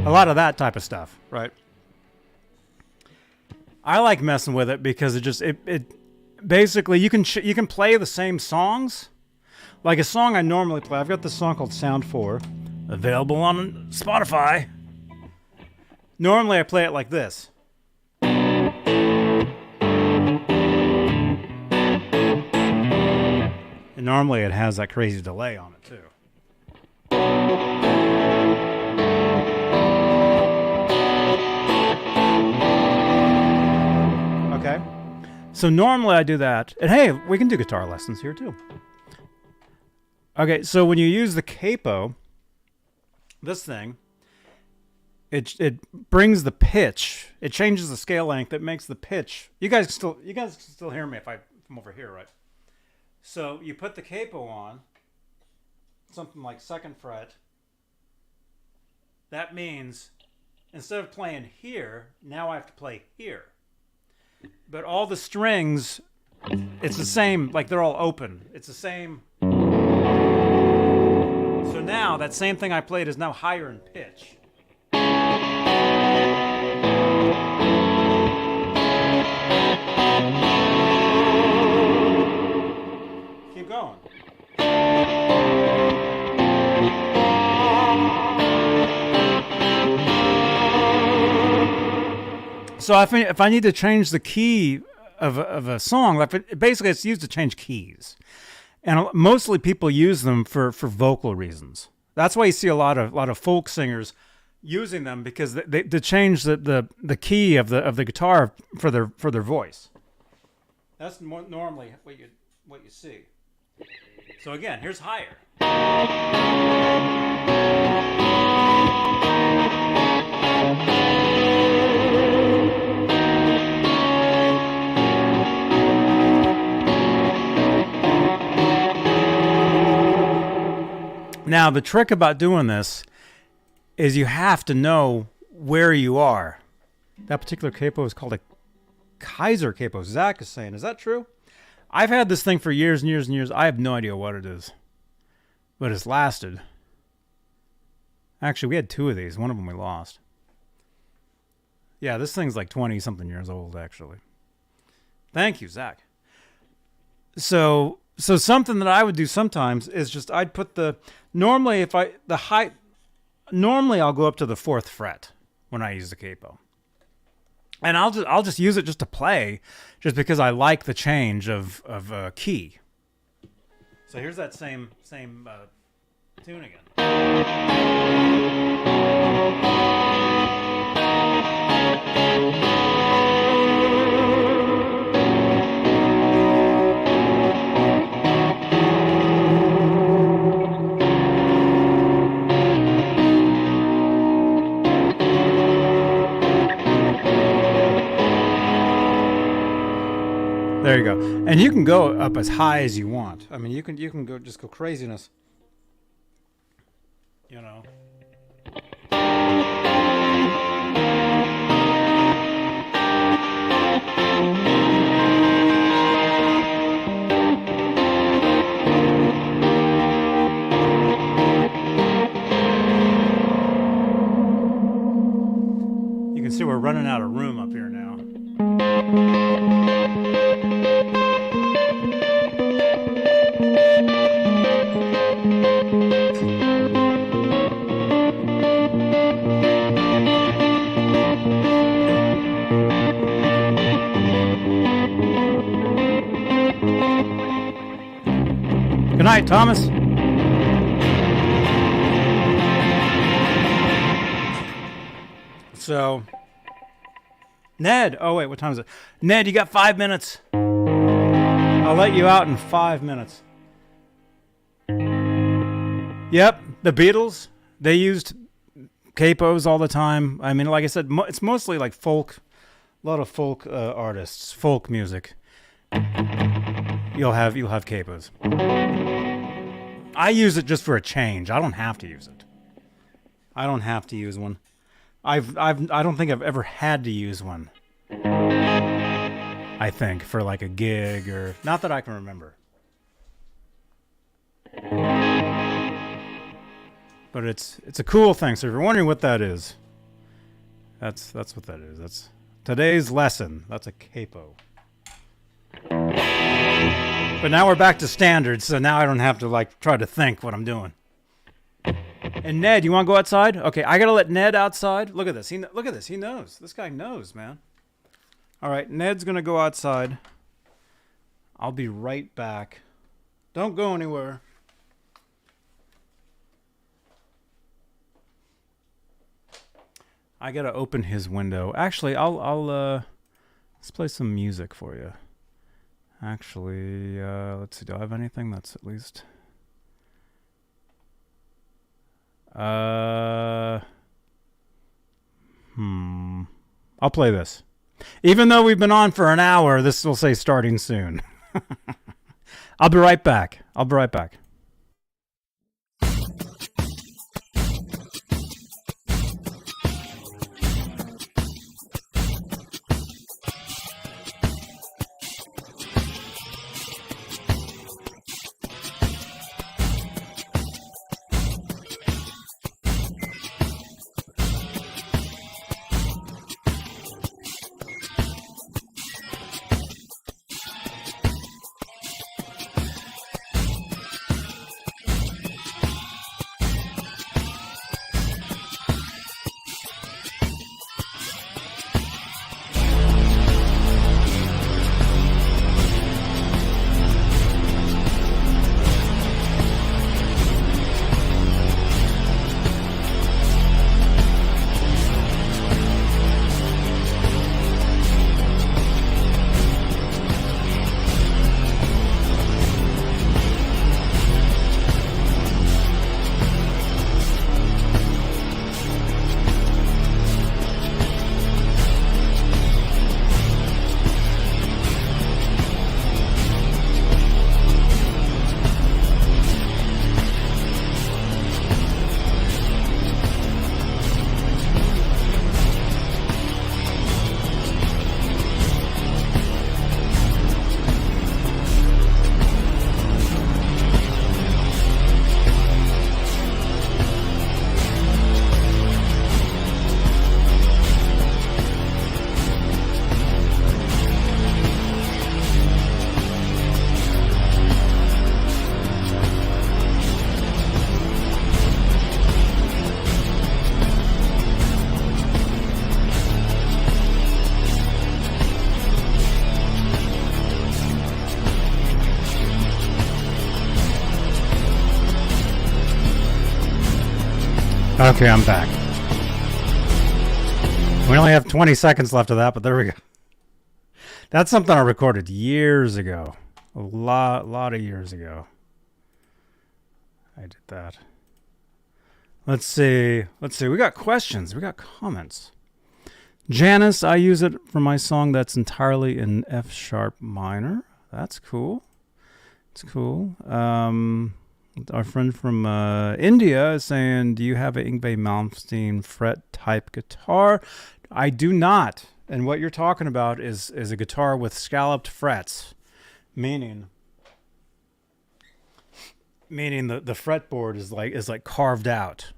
a lot of that type of stuff, right? I like messing with it because it basically you can play the same songs. Like a song I normally play. I've got this song called Sound 4, available on Spotify. Normally I play it like this. And normally it has that crazy delay on it too. Okay. So normally I do that. And hey, we can do guitar lessons here too. Okay, so when you use the capo, this thing, it brings the pitch. It changes the scale length. It makes the pitch. You guys can still hear me if I'm over here, right? So you put the capo on, something like 2nd fret. That means instead of playing here, now I have to play here. But all the strings, it's the same, like they're all open. It's the same. So now that same thing I played is now higher in pitch. Keep going. So if I need to change the key of a song, basically it's used to change keys. And mostly people use them for vocal reasons. That's why you see a lot of folk singers using them, because they change the key of the guitar for their voice. That's normally what you see. So again, here's higher. Now, the trick about doing this is you have to know where you are. That particular capo is called a Kaiser capo. Zach is saying, is that true? I've had this thing for years and years and years. I have no idea what it is, but it's lasted. Actually, we had 2 of these. One of them we lost. Yeah, this thing's like 20-something years old, actually. Thank you, Zach. So something that I would do sometimes is just I'd put normally I'll go up to the 4th fret when I use the capo. And I'll just use it just to play, just because I like the change of key. So here's that same tune again. There you go. And you can go up as high as you want. I mean, you can go craziness. You know. See, we're running out of room up here now. Good night, Thomas. So, Ned. Oh, wait, what time is it? Ned, you got 5 minutes. I'll let you out in 5 minutes. Yep, the Beatles, they used capos all the time. I mean, like I said, it's mostly like folk, a lot of folk artists, folk music. You'll have capos. I use it just for a change. I don't have to use it. I don't have to use one. I don't think I've ever had to use one. I think for like a gig or not that I can remember. But it's a cool thing. So if you're wondering what that is, that's what that is. That's today's lesson. That's a capo. But now we're back to standards, so now I don't have to like try to think what I'm doing. And Ned, you want to go outside? Okay, I gotta let Ned outside. Look at this. Look at this. He knows. This guy knows, man. All right, Ned's gonna go outside. I'll be right back. Don't go anywhere. I gotta open his window. Actually, I'll let's play some music for you. Actually, let's see. Do I have anything that's at least? I'll play this. Even though we've been on for an hour, this will say starting soon. I'll be right back. Okay, I'm back. We only have 20 seconds left of that, but there we go. That's something I recorded years ago. A lot of years ago. I did that. Let's see. We got questions. We got comments. Janice, I use it for my song that's entirely in F sharp minor. That's cool. It's cool. Our friend from India is saying, do you have an Yngwie Malmsteen fret type guitar? I do not. And what you're talking about is a guitar with scalloped frets, meaning the fretboard is like carved out.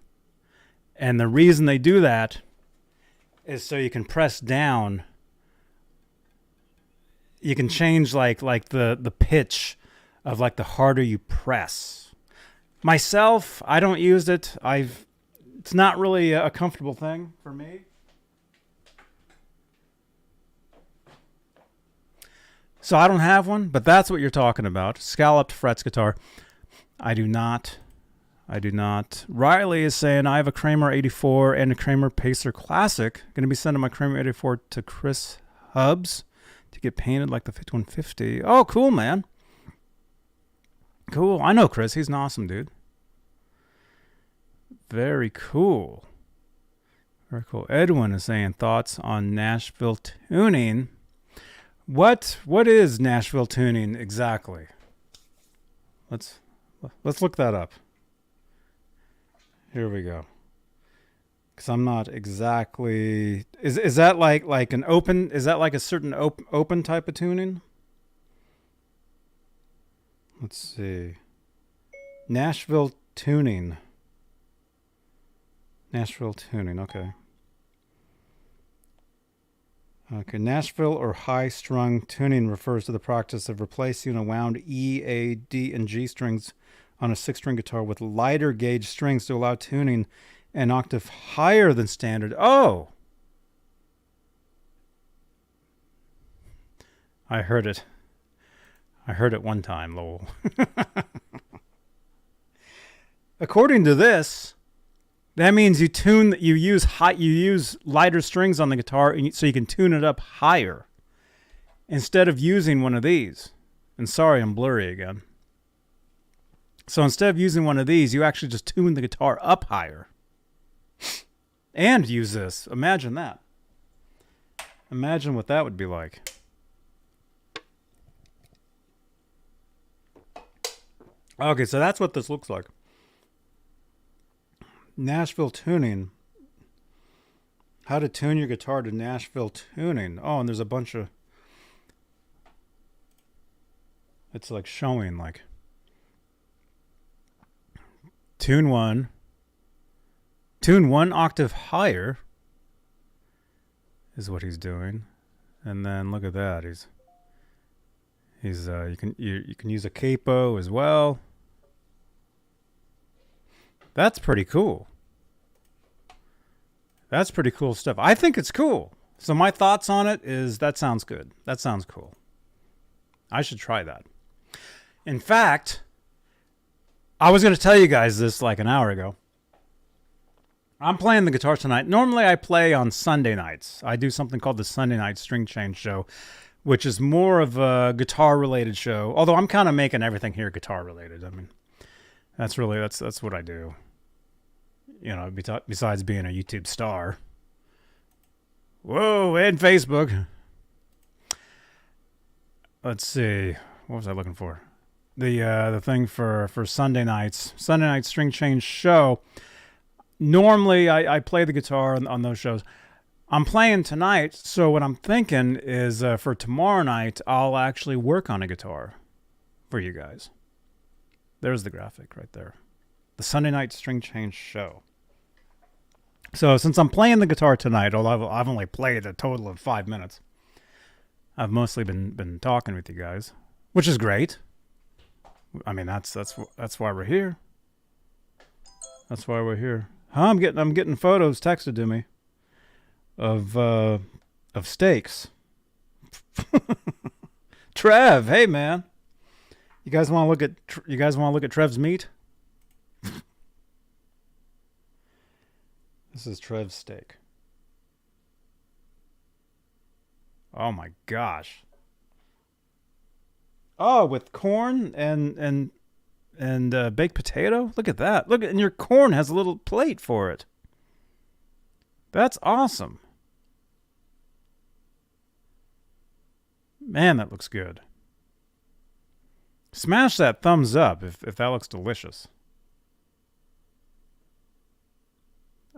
And the reason they do that is so you can press down. You can change like the pitch of like the harder you press. Myself, I don't use it. It's not really a comfortable thing for me. So I don't have one, but that's what you're talking about. Scalloped frets guitar. I do not. Riley is saying, I have a Kramer 84 and a Kramer Pacer Classic. Going to be sending my Kramer 84 to Chris Hubbs to get painted like the 5150. Oh, cool, man. Cool. I know Chris. He's an awesome dude. Very cool. Very cool. Edwin is saying, thoughts on Nashville tuning. What is Nashville tuning exactly? Let's look that up. Here we go. Because I'm not exactly. Is that like an open? Is that like a certain open type of tuning? Let's see. Nashville tuning. Okay. Okay, Nashville or high-strung tuning refers to the practice of replacing a wound E, A, D, and G strings on a 6-string guitar with lighter gauge strings to allow tuning an octave higher than standard. Oh! I heard it. I heard it one time, lol. According to this, that means you use lighter strings on the guitar so you can tune it up higher instead of using one of these. And sorry, I'm blurry again. So instead of using one of these, you actually just tune the guitar up higher and use this. Imagine that. Imagine what that would be like. Okay, so that's what this looks like. Nashville tuning. How to tune your guitar to Nashville tuning. Oh, and there's a bunch of. It's like showing like. Tune one octave higher. Is what he's doing, and then look at that. You can use a capo as well. That's pretty cool. That's pretty cool stuff. I think it's cool. So my thoughts on it is that sounds good. That sounds cool. I should try that. In fact, I was going to tell you guys this like an hour ago. I'm playing the guitar tonight. Normally I play on Sunday nights. I do something called the Sunday Night String Change Show, which is more of a guitar-related show. Although I'm kind of making everything here guitar-related. I mean, that's what I do. You know, besides being a YouTube star. Whoa, and Facebook. Let's see. What was I looking for? The thing for Sunday nights. Sunday Night String Change Show. Normally, I play the guitar on those shows. I'm playing tonight, so what I'm thinking is for tomorrow night, I'll actually work on a guitar for you guys. There's the graphic right there. The Sunday Night String Change Show. So since I'm playing the guitar tonight, although I've only played a total of 5 minutes, I've mostly been talking with you guys, which is great. I mean, that's why we're here. That's why we're here. Huh? I'm getting photos texted to me of steaks. Trev, hey man, you guys want to look at Trev's meat? This is Trev's steak. Oh my gosh. Oh, with corn and baked potato? Look at that. Look at, and your corn has a little plate for it. That's awesome. Man, that looks good. Smash that thumbs up if that looks delicious.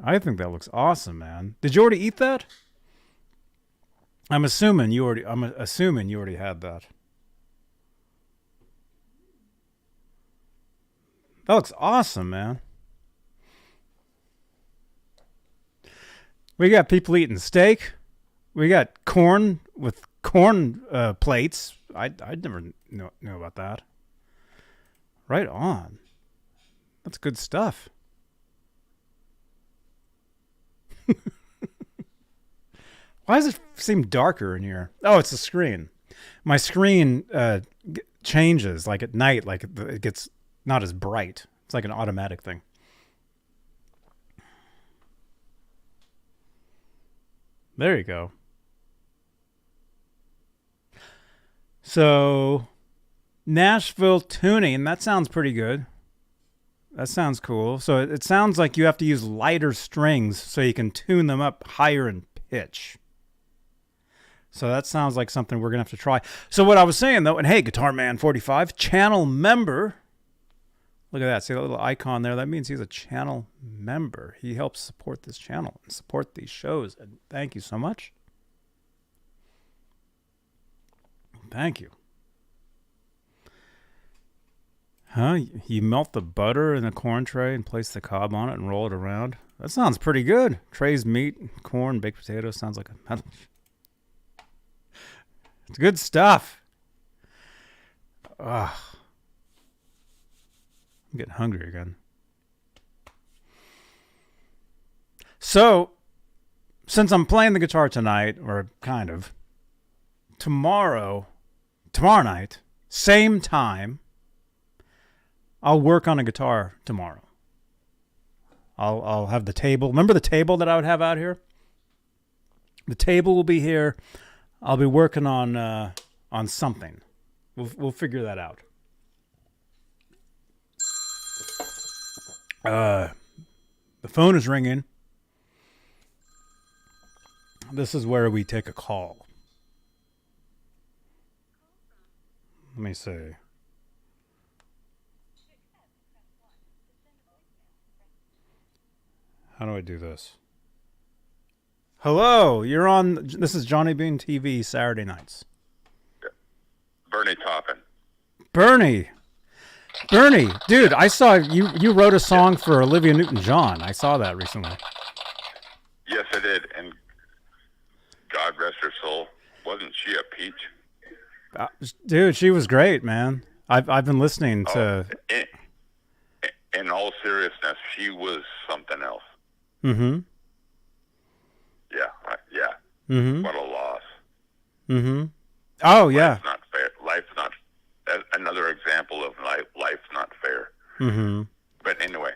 I think that looks awesome, man. Did you already eat that? I'm assuming you already had that. That looks awesome, man. We got people eating steak. We got corn with corn plates. I never knew about that. Right on. That's good stuff. Why does it seem darker in here? Oh, it's the screen. My screen changes like at night, like it gets not as bright. It's like an automatic thing. There you go. So, Nashville tuning, that sounds pretty good. That sounds cool. So it sounds like you have to use lighter strings so you can tune them up higher in pitch. So that sounds like something we're going to have to try. So what I was saying, though, and hey, Guitar Man 45, channel member. Look at that. See that little icon there? That means he's a channel member. He helps support this channel and support these shows. And thank you so much. Thank you. Huh? You melt the butter in the corn tray and place the cob on it and roll it around. That sounds pretty good. Trays meat, corn, baked potatoes. Sounds like a metal. It's good stuff. Ugh. I'm getting hungry again. So, since I'm playing the guitar tonight, or kind of, tomorrow night, same time, I'll work on a guitar tomorrow. I'll have the table. Remember the table that I would have out here? The table will be here. I'll be working on something. We'll figure that out. The phone is ringing. This is where we take a call. Let me see. How do I do this? Hello, you're on. This is Johnny Beane TV Saturday nights. Bernie Toppin. Bernie, dude, I saw you wrote a song for Olivia Newton-John. I saw that recently. Yes, I did, and God rest her soul. Wasn't she a peach? Dude, she was great, man. I've been listening to. In all seriousness, she was something else. Mm-hmm. Yeah. Mm-hmm. What a loss. Mm-hmm. Oh yeah. Life's not fair. Life's not. Another example of life's not fair. Mm-hmm. But anyway,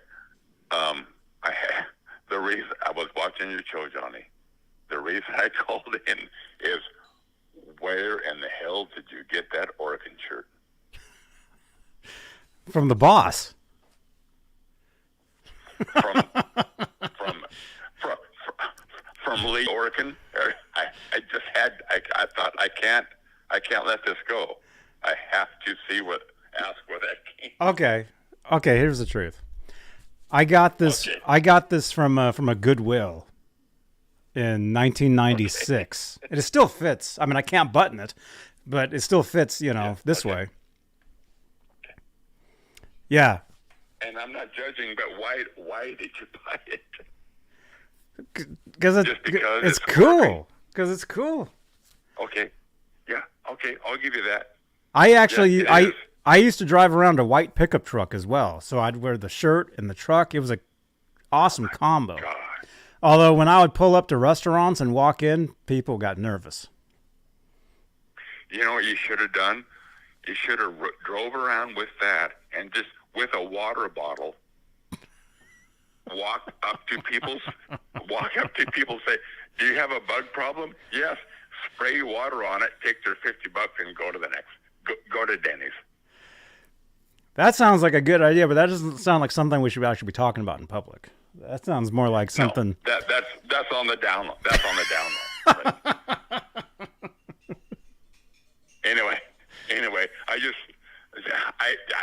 the reason I was watching your show, Johnny, the reason I called in is, where in the hell did you get that Oregon shirt? From the boss. From Lee, Oregon. I thought I can't let this go. I have to ask where that came. Okay. Here's the truth. I got this. Okay. I got this from a Goodwill in 1996. Okay. It still fits. I mean, I can't button it, but it still fits. This way. Okay. Yeah. And I'm not judging, but why did you buy it? Because it's cool. Because it's cool. Okay. Yeah. Okay. I'll give you that. I used to drive around a white pickup truck as well, so I'd wear the shirt and the truck. It was a awesome combo. God. Although when I would pull up to restaurants and walk in, people got nervous. You know what you should have done? You should have drove around with that and just with a water bottle, walk up to people, say, "Do you have a bug problem?" "Yes." Spray water on it, take their $50 and go to the next. Go to Denny's. That sounds like a good idea, but that doesn't sound like something we should actually be talking about in public. That sounds more like something. No, that's on the down low. That's on the down low. Anyway, I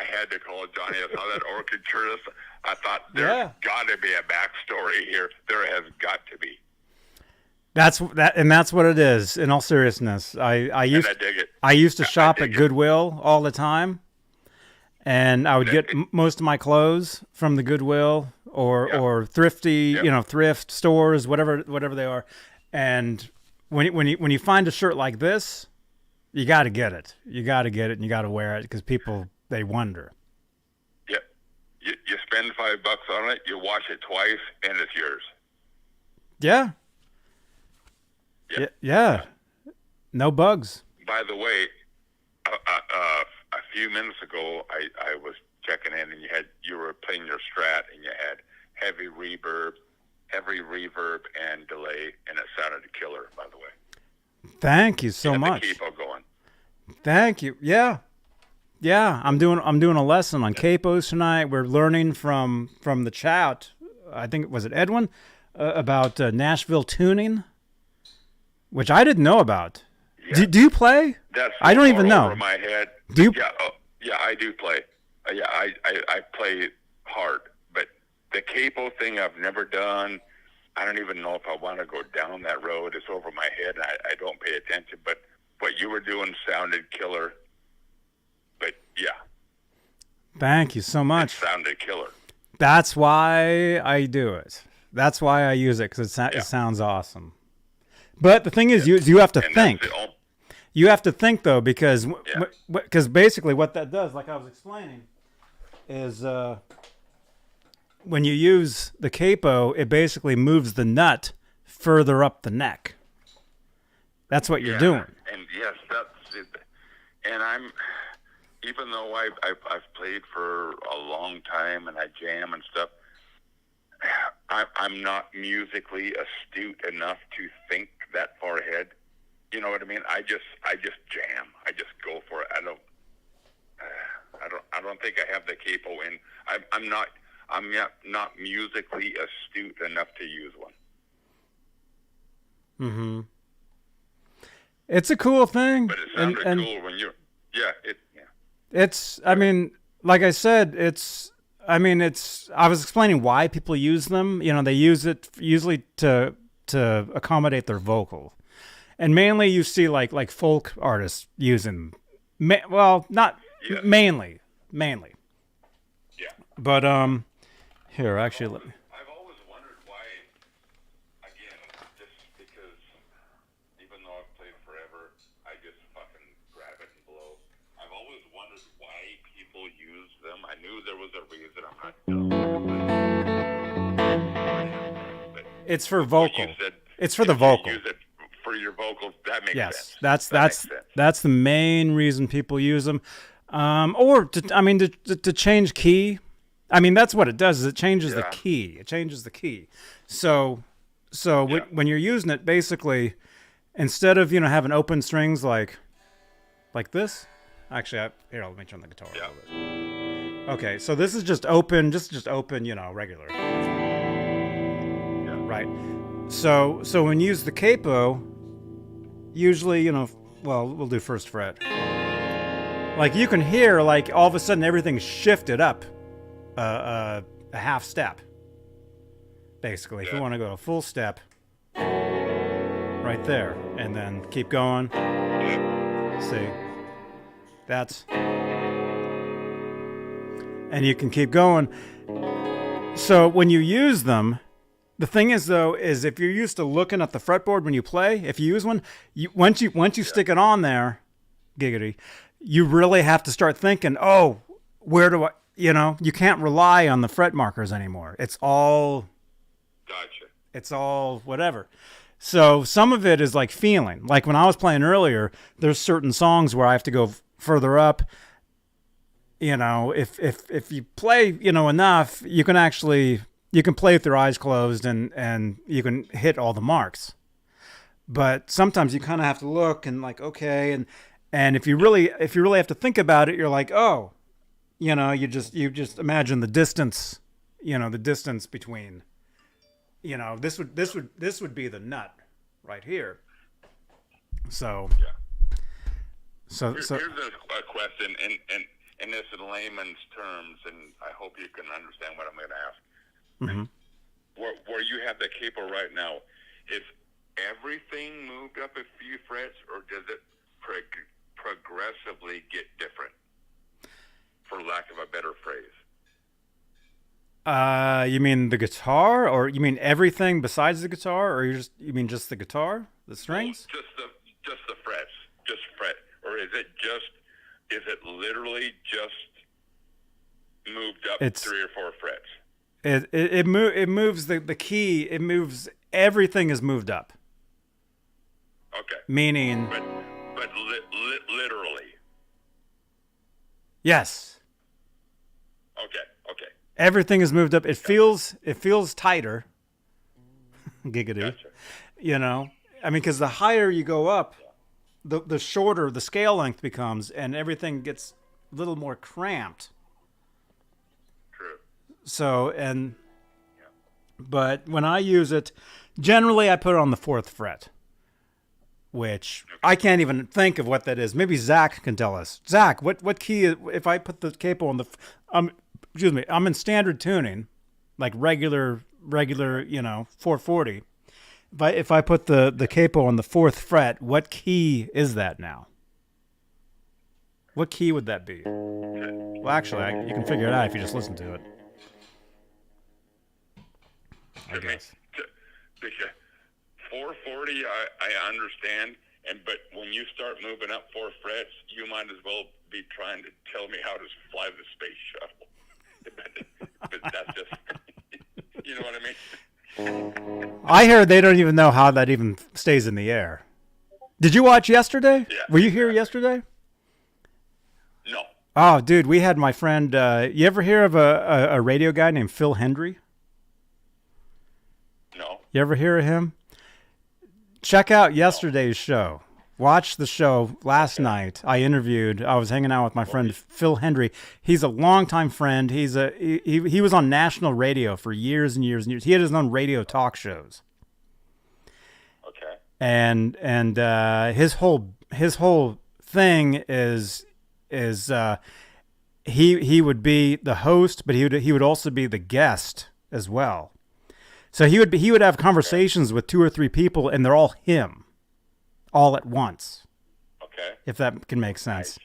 had to call Johnny. I saw that orchid shirt. I thought there's got to be a backstory here. There has got to be. That's what it is. In all seriousness, I used to shop at Goodwill all the time, and I would get most of my clothes from the Goodwill. or thrifty, thrift stores, whatever they are. And when you find a shirt like this, you got to get it. You got to get it, and you got to wear it because people, they wonder. Yep. You spend $5 on it, you wash it twice, and it's yours. Yeah. Yep. Yeah. No bugs. By the way, a few minutes ago, I was checking in, and you were playing your Strat, and you had heavy reverb, and delay, and it sounded killer. By the way. Thank you so much. The capo going. Thank you. Yeah. I'm doing a lesson on capos tonight. We're learning from the chat. I think was it Edwin about Nashville tuning, which I didn't know about. Yeah. Do you play? That's I don't even know. Over my head. Do you? Yeah, I do play. I play hard, but the capo thing I've never done. I don't even know if I want to go down that road. It's over my head, and I don't pay attention. But what you were doing sounded killer. But yeah. Thank you so much. It sounded killer. That's why I do it. That's why I use it, because it sounds awesome. But the thing is, you have to think. You have to think, though, because basically what that does, like I was explaining, is when you use the capo, it basically moves the nut further up the neck. That's what you're doing. And yes, that's it. And even though I've played for a long time and I jam and stuff, I'm not musically astute enough to think that far ahead. You know what I mean? I just jam. I just go for it. I don't think I have the capo in. I'm not musically astute enough to use one. Mm-hmm. It's a cool thing. But it sounded cool when you're. It's. I mean, like I said, it's. I mean, it's. I was explaining why people use them. They use it usually to accommodate their vocal, and mainly you see like folk artists using. Not mainly. Yeah. But here actually let me. I've always wondered why. Again, just because even though I've played forever, I just fucking grab it and blow. I've always wondered why people use them. I knew there was a reason. I'm not telling. It's for vocal. It's for the vocal. Use it for your vocals. That makes sense. Yes, that's the main reason people use them. Or to change key. I mean, that's what it does. Is it changes the key. It changes the key. So when you're using it, basically, instead of having open strings like this. Actually, here, let me turn the guitar a little bit. Okay, so this is just open, just open, regular. Yeah. Right. So when you use the capo, usually, we'll do first fret. Like you can hear, like all of a sudden everything's shifted up a half step. Basically, if you want to go a full step, right there, and then keep going. See, that's, and you can keep going. So when you use them, the thing is though, is if you're used to looking at the fretboard when you play, if you use one, once you stick it on there, giggity, you really have to start thinking, oh, where do I, you can't rely on the fret markers anymore. It's all, gotcha. It's all whatever. So some of it is like feeling. Like when I was playing earlier, there's certain songs where I have to go further up. If you play, enough, you can play with your eyes closed and you can hit all the marks. But sometimes you kind of have to look and like, okay, and if you really have to think about it, you're like, oh, you just imagine the distance, the distance between, this would be the nut right here. So, here's a question, and this in layman's terms, and I hope you can understand what I'm going to ask. Mm-hmm. Where you have the capo right now, is everything moved up a few frets, or does it progressively get different, for lack of a better phrase? You mean the guitar, or you mean everything besides the guitar, or you mean just the guitar, the strings? Just the frets, just fret, or is it literally just moved up 3 or 4 frets? It moves the key. It moves everything is moved up. Okay. Meaning. But literally. Yes. Okay. Everything is moved up. It feels tighter. Giggity. Gotcha. You know, I mean, because the higher you go up, the shorter the scale length becomes, and everything gets a little more cramped. True. So but when I use it, generally I put it on the 4th fret, which I can't even think of what that is. Maybe Zach can tell us. Zach, what key is, if I put the capo on the excuse me, I'm in standard tuning, like regular, 440. If I put the capo on the 4th fret, what key is that now? What key would that be? Well, actually, you can figure it out if you just listen to it. I guess. Because 440, I understand, but when you start moving up 4 frets, you might as well be trying to tell me how to fly the space shuttle. but that's just, you know what I mean? I heard they don't even know how that even stays in the air. Did you watch yesterday? Yeah. Were you here yesterday? No. Oh, dude, we had my friend. You ever hear of a radio guy named Phil Hendry? No. You ever hear of him? Check out yesterday's show. Watch the show last night. I was hanging out with my friend Phil Hendry. He's a longtime friend. He was on national radio for years and years and years. He had his own radio talk shows. Okay. And his whole thing is he would be the host, but he would also be the guest as well. So he would have conversations with 2 or 3 people, and they're all him, all at once. Okay. If that can make sense. Nice.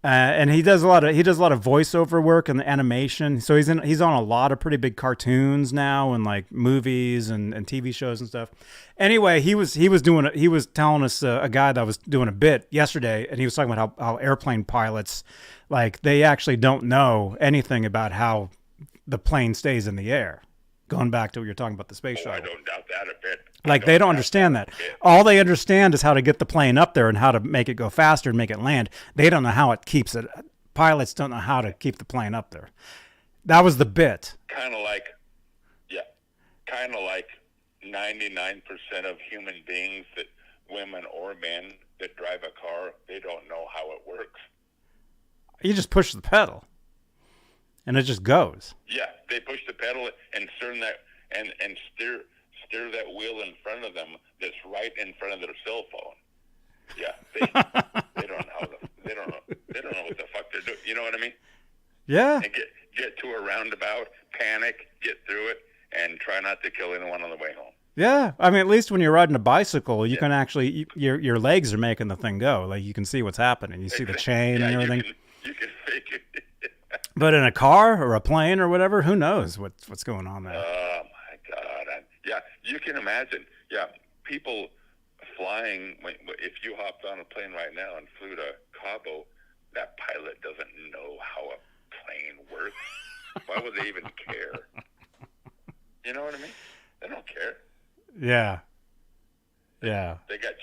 And he does a lot of voiceover work and animation. So he's on a lot of pretty big cartoons now, and like movies and TV shows and stuff. Anyway, he was telling us a guy that was doing a bit yesterday, and he was talking about how airplane pilots, like, they actually don't know anything about how the plane stays in the air. Going back to what you're talking about, the space shuttle. I don't doubt that a bit. Like, they don't understand that. All they understand is how to get the plane up there and how to make it go faster and make it land. They don't know how it keeps it. Pilots don't know how to keep the plane up there. That was the bit. Kind of like 99% of human beings, that women or men that drive a car, they don't know how it works. You just push the pedal, and it just goes. Yeah, they push the pedal and turn that and steer that wheel in front of them that's right in front of their cell phone. Yeah, they don't know they don't know what the fuck they're doing. You know what I mean? Yeah. And get to a roundabout, panic, get through it, and try not to kill anyone on the way home. Yeah, I mean, at least when you're riding a bicycle, you can actually your legs are making the thing go. Like, you can see what's happening. You see the chain and everything. You can fake it. But in a car or a plane or whatever, who knows what's going on there? Oh my God! Yeah, you can imagine. Yeah, people flying. If you hopped on a plane right now and flew to Cabo, that pilot doesn't know how a plane works. Why would they even care? You know what I mean? They don't care. Yeah. Yeah. They got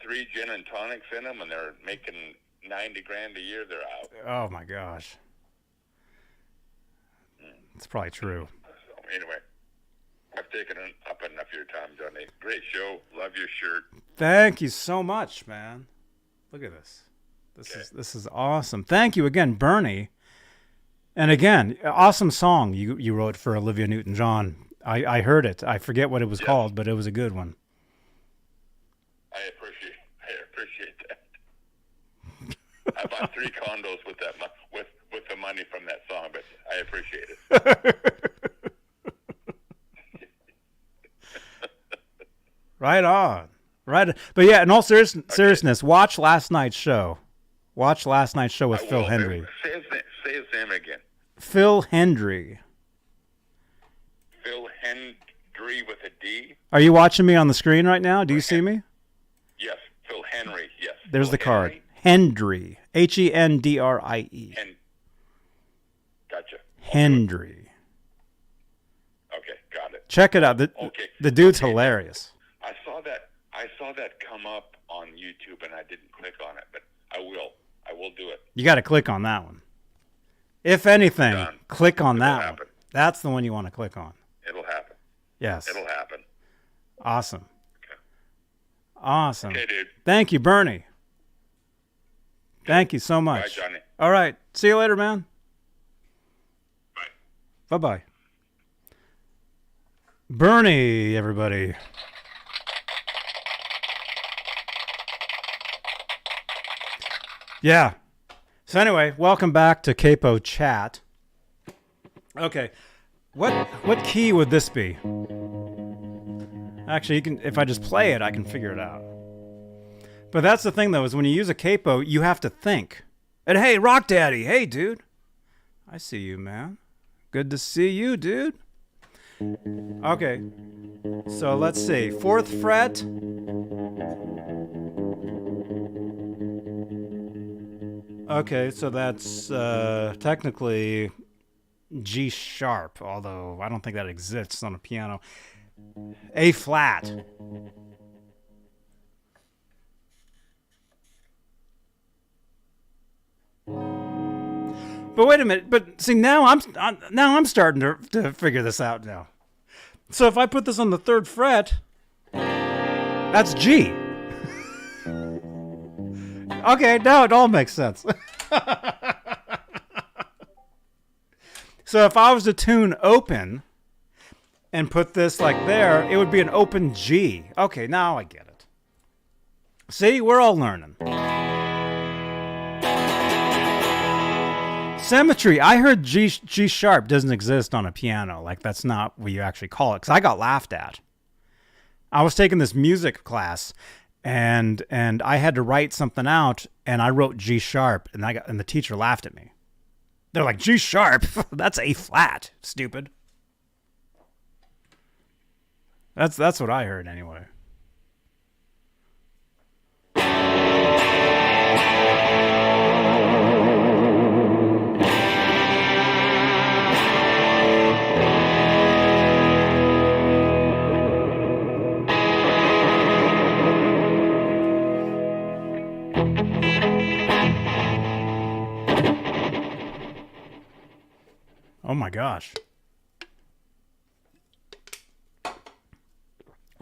3 gin and tonics in them, and they're making $90,000 a year. They're out. Oh my gosh. It's probably true. So anyway, I've taken up enough of your time, Johnny. Great show. Love your shirt. Thank you so much, man. Look at this. This is awesome. Thank you again, Bernie. And again, awesome song you wrote for Olivia Newton-John. I heard it. I forget what it was called, but it was a good one. I appreciate that. I bought 3 condos with that with the money from that song, but I appreciate it. Right on. Right. But yeah, in all seriousness, watch last night's show. Watch last night's show with Phil Hendry. Say his name again. Phil Hendry. Hendry with a D. Are you watching me on the screen right now? Do you see me? Yes, Phil Henry. Yes. There's Phil the card. Henry. Hendry. Hendrie. Gotcha. Hendry. Okay, got it. Check it out. The dude's hilarious. I saw that come up on YouTube, and I didn't click on it, but I will. I will do it. You got to click on that one. If anything, click on that happen. one. That's the one you want to click on. It'll happen. Yes. It'll happen. Awesome. Okay. Awesome. Okay, dude. Thank you, Bernie. Thank you so much. Bye, Johnny. All right. See you later, man. Bye. Bye-bye. Bernie, everybody. Yeah. So anyway, welcome back to Capo Chat. Okay. What key would this be? Actually, you can, if I just play it, I can figure it out. But that's the thing, though, is when you use a capo, you have to think. And hey, Rock Daddy, hey, dude. I see you, man. Good to see you, dude. Okay. So let's see. 4th fret. Okay, so that's technically G sharp, although I don't think that exists on a piano. A flat. But wait a minute. But see, now I'm starting to figure this out now. So if I put this on the 3rd fret, that's G. Okay, now it all makes sense. So if I was to tune open and put this like there, it would be an open G. Okay, now I get it. See, we're all learning. Symmetry. I heard G sharp doesn't exist on a piano. Like, that's not what you actually call it. Because I got laughed at. I was taking this music class, and I had to write something out, and I wrote G sharp, and the teacher laughed at me. They're like, G sharp? That's A flat, stupid. That's what I heard anyway. Oh my gosh.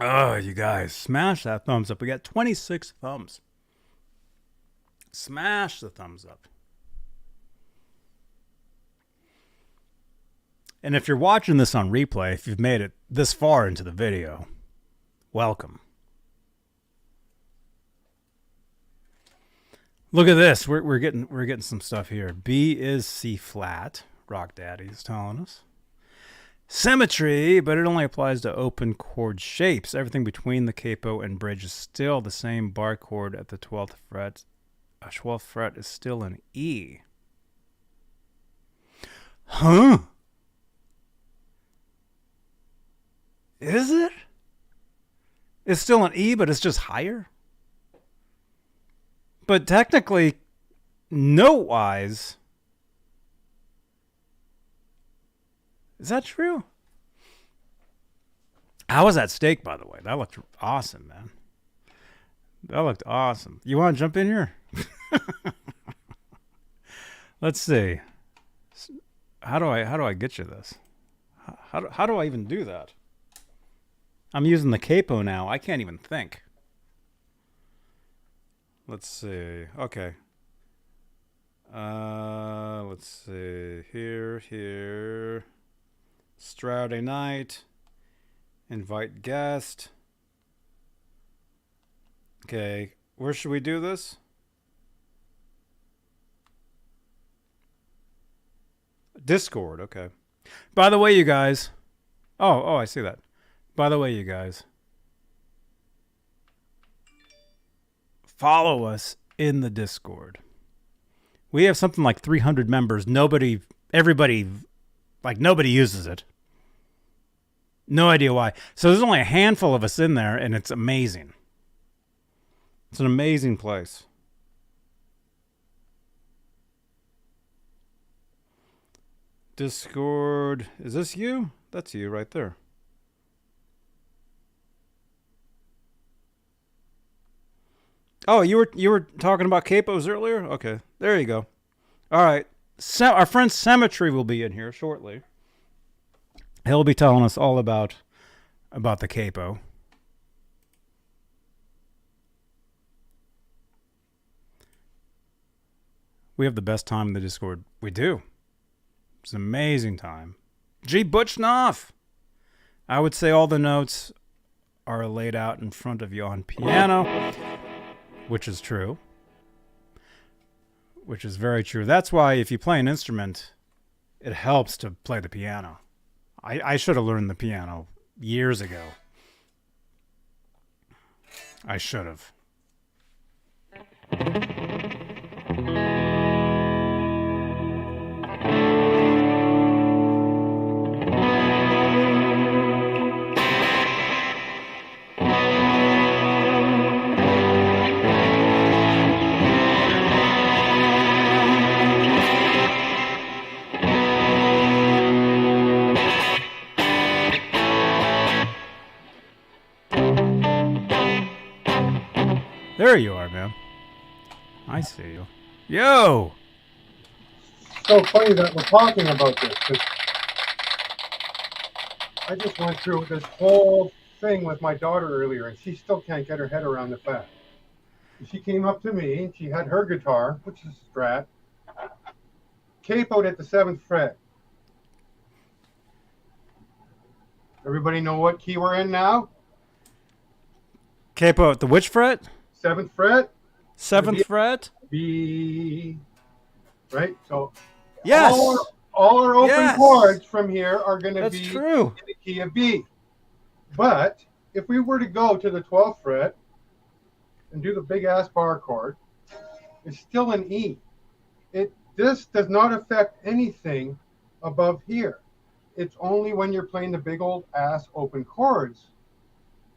Oh, you guys, smash that thumbs up. We got 26 thumbs. Smash the thumbs up. And if you're watching this on replay, if you've made it this far into the video, welcome. Look at this. We're getting some stuff here. B is C flat. Rock Daddy's telling us. Symmetry, but it only applies to open chord shapes. Everything between the capo and bridge is still the same bar chord at the 12th fret. A 12th fret is still an E. Huh? Is it? It's still an E, but it's just higher? But technically, note-wise, is that true? How was that steak, by the way? That looked awesome, man. That looked awesome. You want to jump in here? Let's see. How do I get you this? How do I even do that? I'm using the capo now. I can't even think. Let's see. Okay. Let's see. Here. Straturday night. Invite guest. Okay. Where should we do this? Discord. Okay. By the way, you guys. Oh, I see that. By the way, you guys. Follow us in the Discord. We have something like 300 members. Nobody uses it. No idea why. So there's only a handful of us in there, and it's amazing. It's an amazing place. Discord. Is this you? That's you right there. Oh, you were talking about capos earlier? Okay. There you go. All right. Our friend Cemetery will be in here shortly. He'll be telling us all about the capo. We have the best time in the Discord. We do. It's an amazing time. G. Butchnoff. I would say all the notes are laid out in front of you on piano, which is true. Which is very true. That's why if you play an instrument, it helps to play the piano. I should have learned the piano years ago. I should have. There you are, man. I see you. Yo! So funny that we're talking about this, because I just went through this whole thing with my daughter earlier, and she still can't get her head around the fact. She came up to me, and she had her guitar, which is a Strat, capoed at the 7th fret. Everybody know what key we're in now? Capo at the which fret? 7th fret. 7th fret? B. Right? So yes. All our open chords from here are going to be true. in the key of B. But if we were to go to the 12th fret and do the big ass bar chord, it's still an E. This does not affect anything above here. It's only when you're playing the big old ass open chords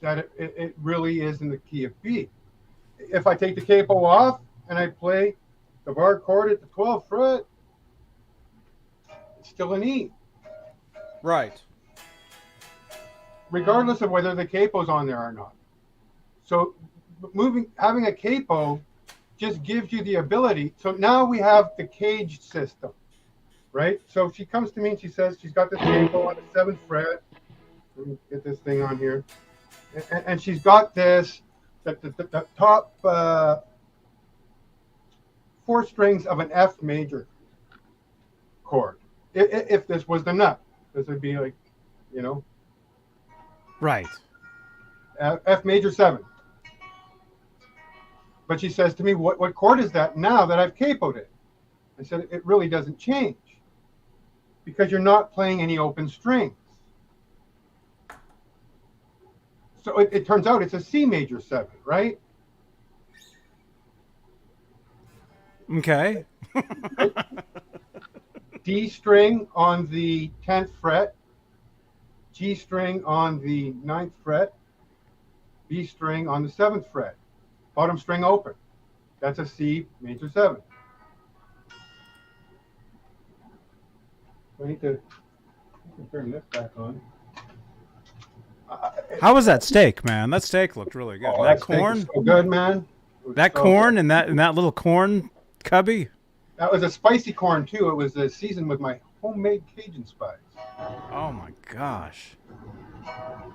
that it really is in the key of B. If I take the capo off and I play the bar chord at the 12th fret, it's still an E. Right. Regardless of whether the capo's on there or not. So having a capo just gives you the ability. So now we have the caged system, right? So she comes to me and she says she's got this capo on the 7th fret. Let me get this thing on here. And she's got this, the top 4 strings of an F major chord. If this was the nut, this would be like, you know. Right. F major 7. But she says to me, what chord is that now that I've capoed it? I said, it really doesn't change because you're not playing any open strings. So it turns out it's a C major 7, right? Okay. D string on the 10th fret, G string on the 9th fret, B string on the 7th fret, bottom string open. That's a C major 7. I need to turn this back on. How was that steak, man? That steak looked really good. Oh, that corn, so good, man. That so corn good. and that little corn cubby. That was a spicy corn too. It was seasoned with my homemade Cajun spice. Oh my gosh.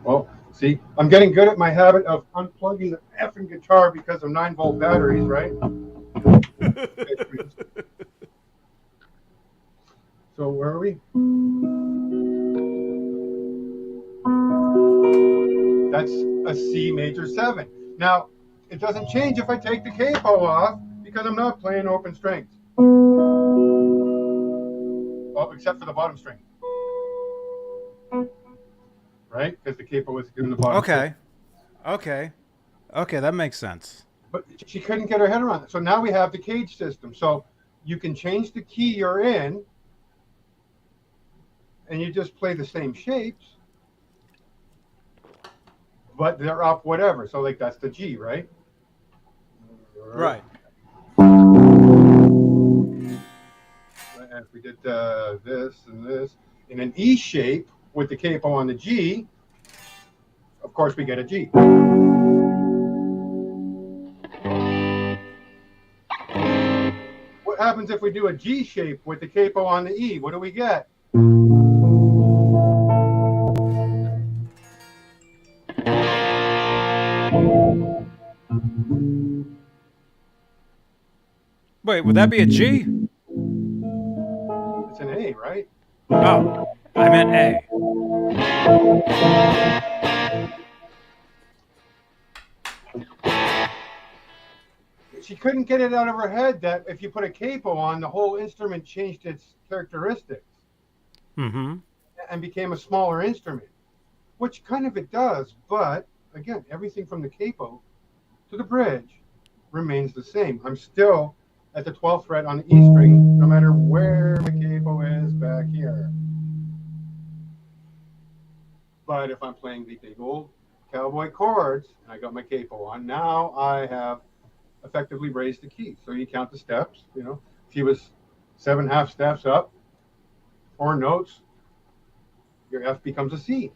Well, see, I'm getting good at my habit of unplugging the effing guitar because of 9-volt batteries, right? So where are we? That's a C major 7. Now, it doesn't change if I take the capo off because I'm not playing open strings. Well, except for the bottom string. Right? Because the capo was doing the bottom string. Okay, that makes sense. But she couldn't get her head around it. So now we have the cage system. So you can change the key you're in and you just play the same shapes. but they're up whatever. So like that's the G, right? Right. And if we did this and this in an E shape with the capo on the G, of course we get a G. What happens if we do a G shape with the capo on the E? What do we get? Wait, would that be a G? It's an A, right? Oh, I meant A. She couldn't get it out of her head that if you put a capo on, the whole instrument changed its characteristics and became a smaller instrument, which kind of it does. But again, everything from the capo to the bridge remains the same. I'm still at the 12th fret on the E string, no matter where my capo is back here. But if I'm playing the big old cowboy chords and I got my capo on, now I have effectively raised the key. So you count the steps, you know, if he was 7.5 steps up, 4 notes, your F becomes a C.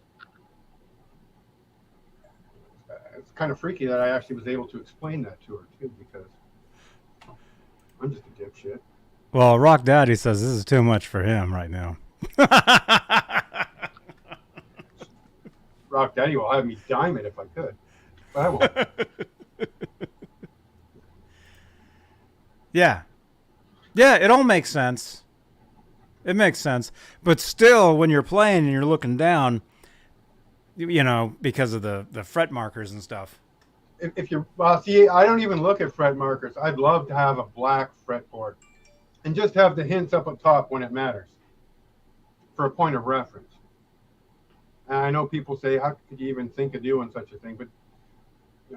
It's kind of freaky that I actually was able to explain that to her too, because I'm just a dipshit. Well, Rock Daddy says this is too much for him right now. Rock Daddy will have me dime it if I could, but I won't. Yeah. Yeah, it all makes sense. It makes sense. But still, when you're playing and you're looking down, you know, because of the fret markers and stuff. If you're, well, see, I don't even look at fret markers. I'd love to have a black fretboard and just have the hints up at top when it matters for a point of reference. And I know people say, how could you even think of doing such a thing? But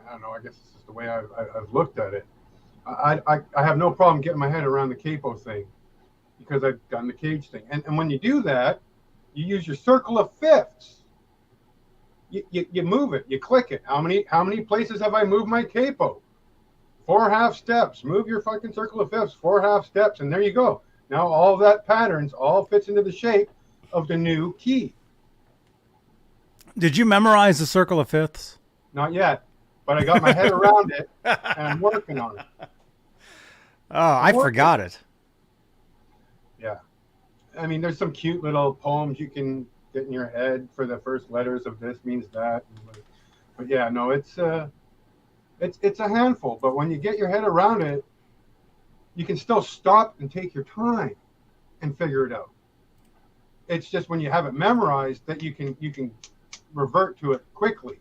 I don't know, I guess it's just the way I've looked at it. I have no problem getting my head around the capo thing because I've done the cage thing. And when you do that, you use your circle of fifths. You move it, you click it. How many places have I moved my capo? 4.5 steps. Move your fucking circle of fifths, 4.5 steps, and there you go. Now all of that patterns all fits into the shape of the new key. Did you memorize the circle of fifths? Not yet, but I got my head around it, and I'm working on it. Oh, I forgot it. Yeah. I mean, there's some cute little poems you can get in your head for the first letters of this means that. But yeah, no, it's a handful. But when you get your head around it, you can still stop and take your time and figure it out. It's just when you have it memorized that you can revert to it quickly.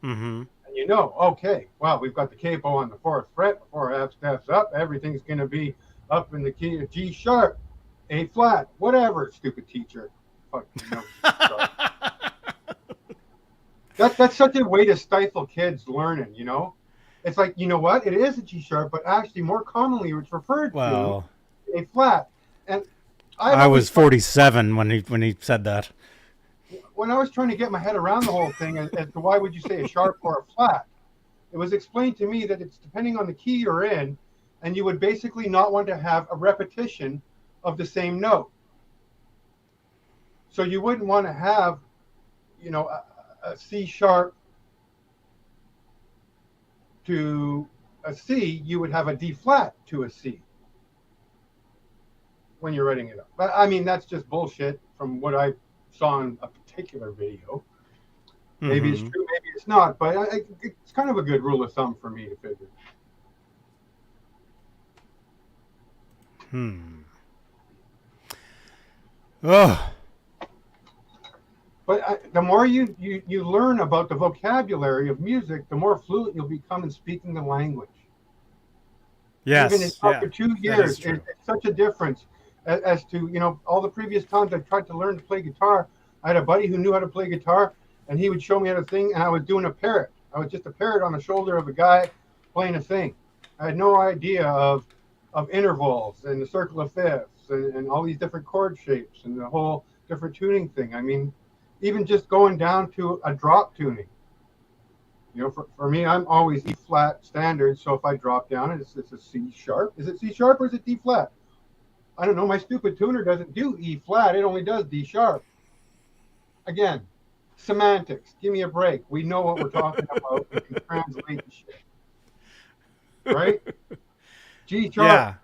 Mm-hmm. And you know, okay, well, we've got the capo on the 4th fret, 4.5 steps up. Everything's going to be up in the key of G sharp, A flat, whatever, stupid teacher. Fuck, you know, that's such a way to stifle kids learning, you know? It's like, you know what? It is a G sharp, but actually more commonly it's referred to A flat. And I was 47 when he said that. When I was trying to get my head around the whole thing as to why would you say a sharp or a flat, it was explained to me that it's depending on the key you're in, and you would basically not want to have a repetition of the same note. So you wouldn't want to have, you know, a C sharp to a C. You would have a D flat to a C when you're writing it up. But I mean, that's just bullshit from what I saw in a particular video. Maybe it's true, maybe it's not, but it's kind of a good rule of thumb for me to figure. Oh. But the more you learn about the vocabulary of music, the more fluent you'll become in speaking the language. Yes. Even after 2 years, it's such a difference as to, you know, all the previous times I tried to learn to play guitar. I had a buddy who knew how to play guitar, and he would show me how to sing, and I was doing a parrot. I was just a parrot on the shoulder of a guy playing a thing. I had no idea of intervals and the circle of fifths and all these different chord shapes and the whole different tuning thing. I mean, even just going down to a drop tuning. You know, for me, I'm always E flat standard. So if I drop down, it's a C sharp. Is it C sharp or is it D flat? I don't know. My stupid tuner doesn't do E flat. It only does D sharp. Again, semantics. Give me a break. We know what we're talking about. We can translate the shit. Right? G sharp. Yeah.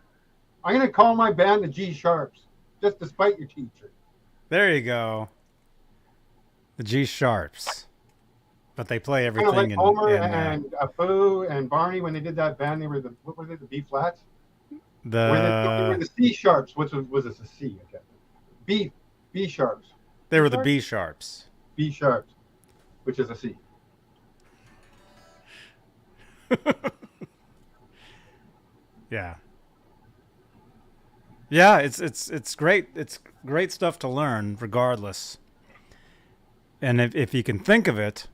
I'm going to call my band the G sharps, just to spite your teacher. There you go. The G sharps. But they play everything kind of like Homer in and Apu and Barney when they did that band. They were what were they? The B flats. They were the C sharps, which was a C. Okay. B sharps. They were the B sharps. B sharps, which is a C. Yeah. Yeah, it's great. It's great stuff to learn, regardless. And if you can think of it,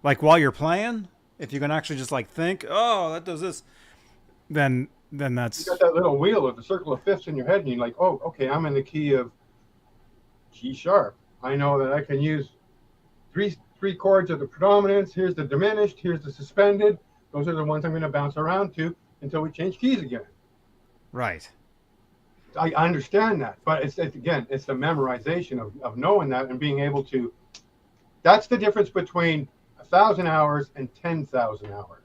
like while you're playing, if you can actually just like think, oh, that does this, then that's. You got that little wheel of the circle of fifths in your head, and you're like, oh, okay, I'm in the key of G sharp. I know that I can use three chords of the predominance. Here's the diminished. Here's the suspended. Those are the ones I'm going to bounce around to until we change keys again. Right. I understand that, but it's the memorization of knowing that and being able to. That's the difference between 1,000 hours and 10,000 hours.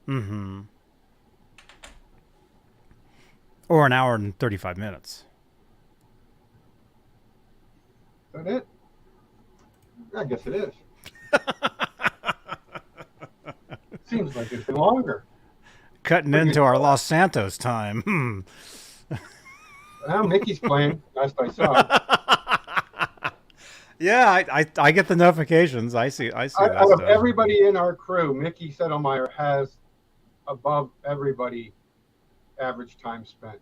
Mm-hmm. Or an hour and 35 minutes. Is that it? I guess it is. Seems like it's been longer. Cutting into our Los Santos time. Well, Mickey's playing, last I saw. Yeah, I get the notifications. I see that Out of stuff. everybody in our crew, Mickey Settlemeyer has above everybody average time spent.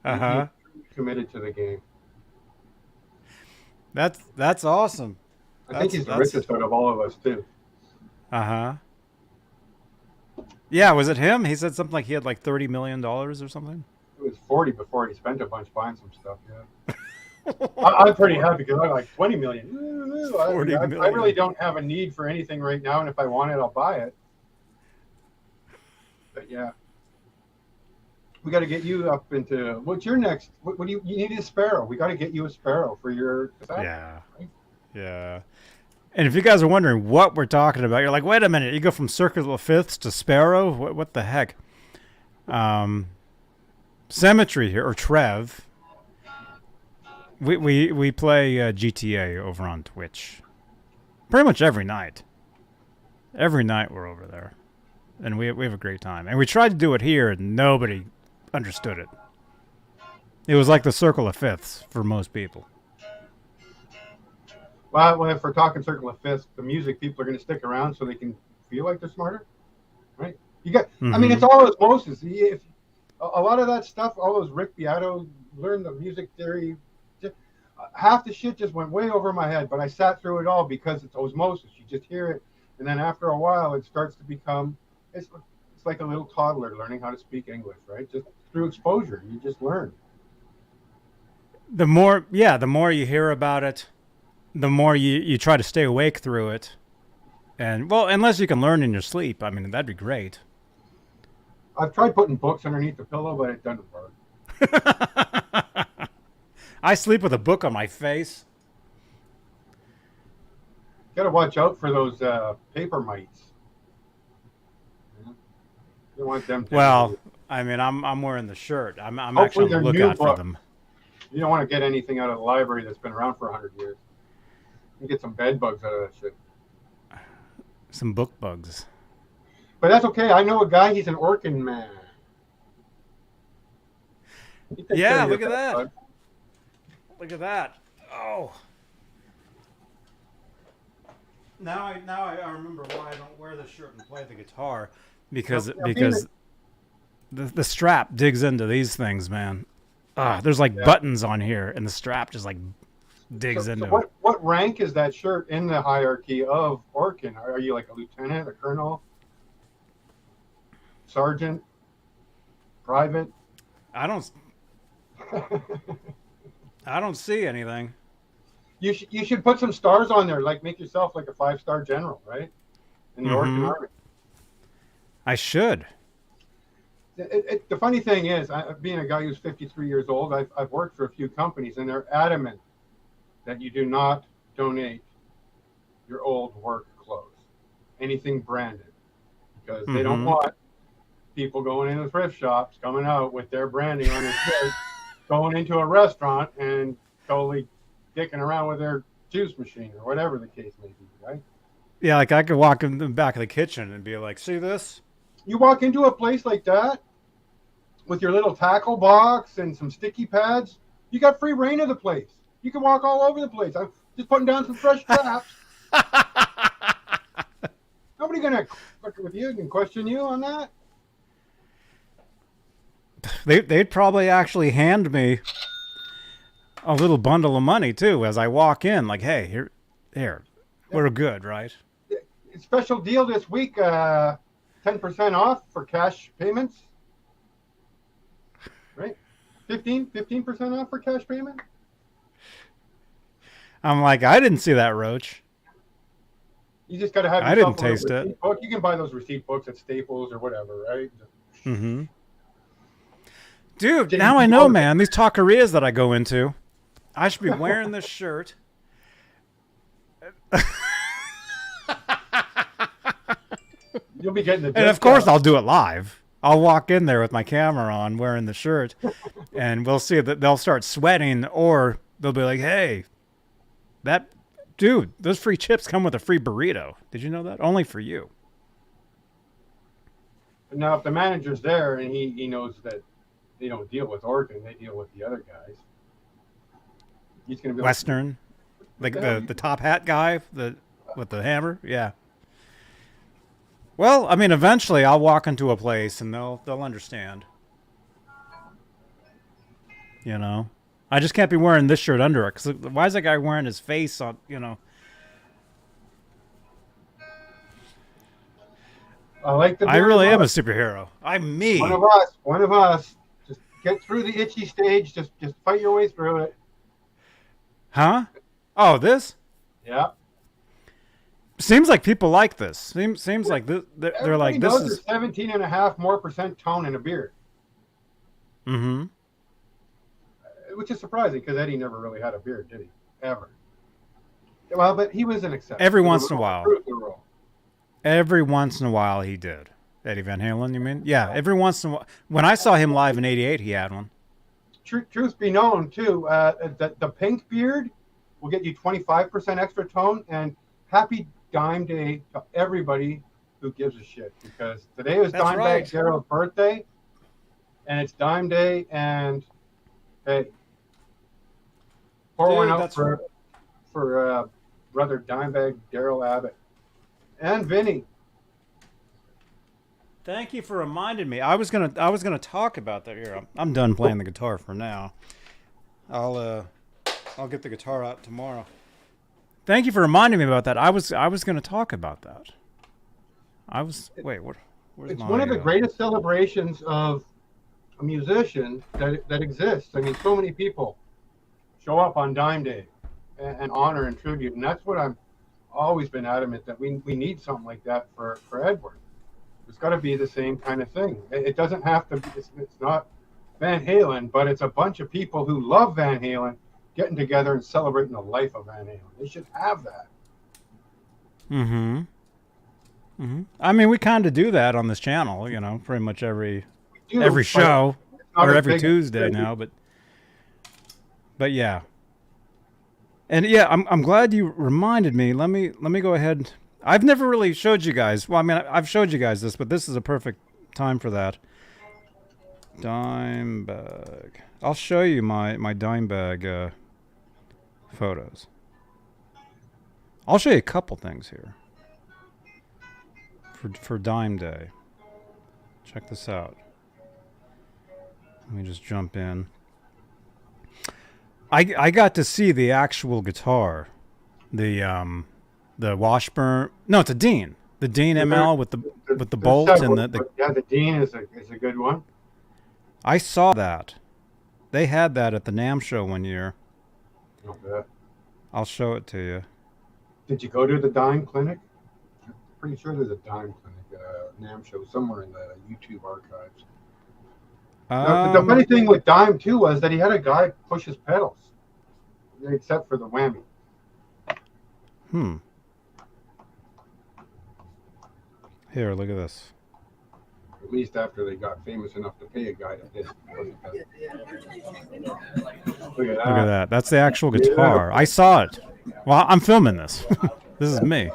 Uh-huh. He's committed to the game. That's awesome. I think he's the richest out of all of us, too. Uh-huh. Yeah, was it him? He said something like he had like $30 million or something. It was 40 before he spent a bunch buying some stuff, yeah. I'm pretty happy because I like 20 million. I really don't have a need for anything right now, and if I want it, I'll buy it. But yeah. We got to get you up into what's your next? What do you need? A Sparrow. We got to get you a Sparrow for your cassette, Yeah. right? Yeah. And if you guys are wondering what we're talking about, you're like, wait a minute, you go from Circle of Fifths to Sparrow? What the heck? Symmetry here, or Trev. We play GTA over on Twitch. Pretty much every night. Every night we're over there. And we have a great time. And we tried to do it here, and nobody understood it. It was like the Circle of Fifths for most people. Well, if we're talking Circle of Fifths, the music people are going to stick around so they can feel like they're smarter, right? You got. I mean, it's all osmosis. If a lot of that stuff, all those Rick Beato, learn the music theory. Half the shit just went way over my head, but I sat through it all because it's osmosis. You just hear it, and then after a while, it starts to become. It's like a little toddler learning how to speak English, right? Just through exposure, you just learn. The more you hear about it, the more you try to stay awake through it. And, well, unless you can learn in your sleep, I mean, that'd be great. I've tried putting books underneath the pillow, but it doesn't work. I sleep with a book on my face. Got to watch out for those paper mites. You don't want them. Well, I mean, I'm wearing the shirt. I'm actually on the lookout for them. You don't want to get anything out of the library that's been around for 100 years. You get some bed bugs out of that shit. Some book bugs. But that's okay. I know a guy. He's an Orkin man. Yeah, look at that. Bug. Look at that. Oh. Now I remember why I don't wear this shirt and play the guitar because the strap digs into these things, man. There's like buttons on here, and the strap just like digs into it. What rank is that shirt in the hierarchy of Orkin? Are you like a lieutenant, a colonel, sergeant, private? I don't see anything. You should put some stars on there, like make yourself like a 5-star general, right? in the Oregon Mm-hmm. Army. I should. The funny thing is, being a guy who's 53 years old, I've worked for a few companies, and they're adamant that you do not donate your old work clothes, anything branded, because they don't want people going into thrift shops, coming out with their branding on their shirt, going into a restaurant and totally dicking around with their juice machine or whatever the case may be, right? Yeah, like I could walk in the back of the kitchen and be like, see this? You walk into a place like that with your little tackle box and some sticky pads, you got free reign of the place. You can walk all over the place. I'm just putting down some fresh traps. Nobody gonna fuck with you and question you on that. They'd probably actually hand me a little bundle of money too as I walk in. Like, hey, here, we're good, right? Special deal this week, 10% off for cash payments. Right? 15% off for cash payment. I'm like, I didn't see that, Roach. You just got to have I yourself didn't taste a it. receipt book. You can buy those receipt books at Staples or whatever, right? Mm-hmm. Dude, now I know, man. These taquerias that I go into, I should be wearing this shirt. You'll be getting the And of course, I'll do it live. I'll walk in there with my camera on, wearing the shirt, and we'll see that they'll start sweating, or they'll be like, "Hey, dude, those free chips come with a free burrito. Did you know that? Only for you." Now, if the manager's there and he knows that they don't deal with Oregon, they deal with the other guys. He's gonna be Western, like the top hat guy, with the hammer, yeah. Well, I mean, eventually I'll walk into a place and they'll understand. You know, I just can't be wearing this shirt under it. Because why is that guy wearing his face on? You know. I really am a superhero. I'm me. One of us. Just get through the itchy stage. Just fight your way through it. Huh? Oh, this? Yeah. Seems like people like this. Seems like they're like, this is 17.5% more tone in a beard. Mm-hmm. Which is surprising because Eddie never really had a beard, did he? Ever. Well, but he was an exception. Every once in a while. Every once in a while he did. Eddie Van Halen, you mean? Yeah, every once in a while. When I saw him live in '88, he had one. Truth be known, too, the pink beard will get you 25% extra tone, and happy Dime Day to everybody who gives a shit, because today is Dimebag Daryl's birthday, and it's Dime Day, and hey, pour one out for brother Dimebag Daryl Abbott and Vinny. Thank you for reminding me. I was gonna talk about that here. I'm done playing the guitar for now. I'll get the guitar out tomorrow. Thank you for reminding me about that. I was going to talk about that. Where's it's my, one of the greatest celebrations of a musician that exists. I mean, so many people show up on Dime Day and honor and tribute, and that's what I've always been adamant that we need something like that for Edward. It's got to be the same kind of thing. It doesn't have to be. It's not Van Halen, but it's a bunch of people who love Van Halen getting together and celebrating the life of Van Halen. They should have that. Mm-hmm. Mm-hmm. I mean, we kind of do that on this channel, you know, pretty much every show or every Tuesday now, but yeah. And yeah, I'm glad you reminded me. Let me go ahead. I've never really showed you guys. Well, I mean, I've showed you guys this, but this is a perfect time for that. Dimebag. I'll show you my Dimebag photos. I'll show you a couple things here for Dime Day. Check this out. Let me just jump in. I got to see the actual guitar, the Washburn. No, it's a Deane. The Deane ML with the bolt and the yeah, the Deane is a good one. I saw that. They had that at the NAMM show one year. I'll show it to you. Did you go to the Dime clinic? pretty sure there's a Dime Clinic, NAM show somewhere in the YouTube archives. The funny thing with Dime too was that he had a guy push his pedals, except for the whammy. Here, look at this. At least after they got famous enough to pay a guy to hit. Look at that. That's the actual guitar. I saw it. Well, I'm filming this. This is me.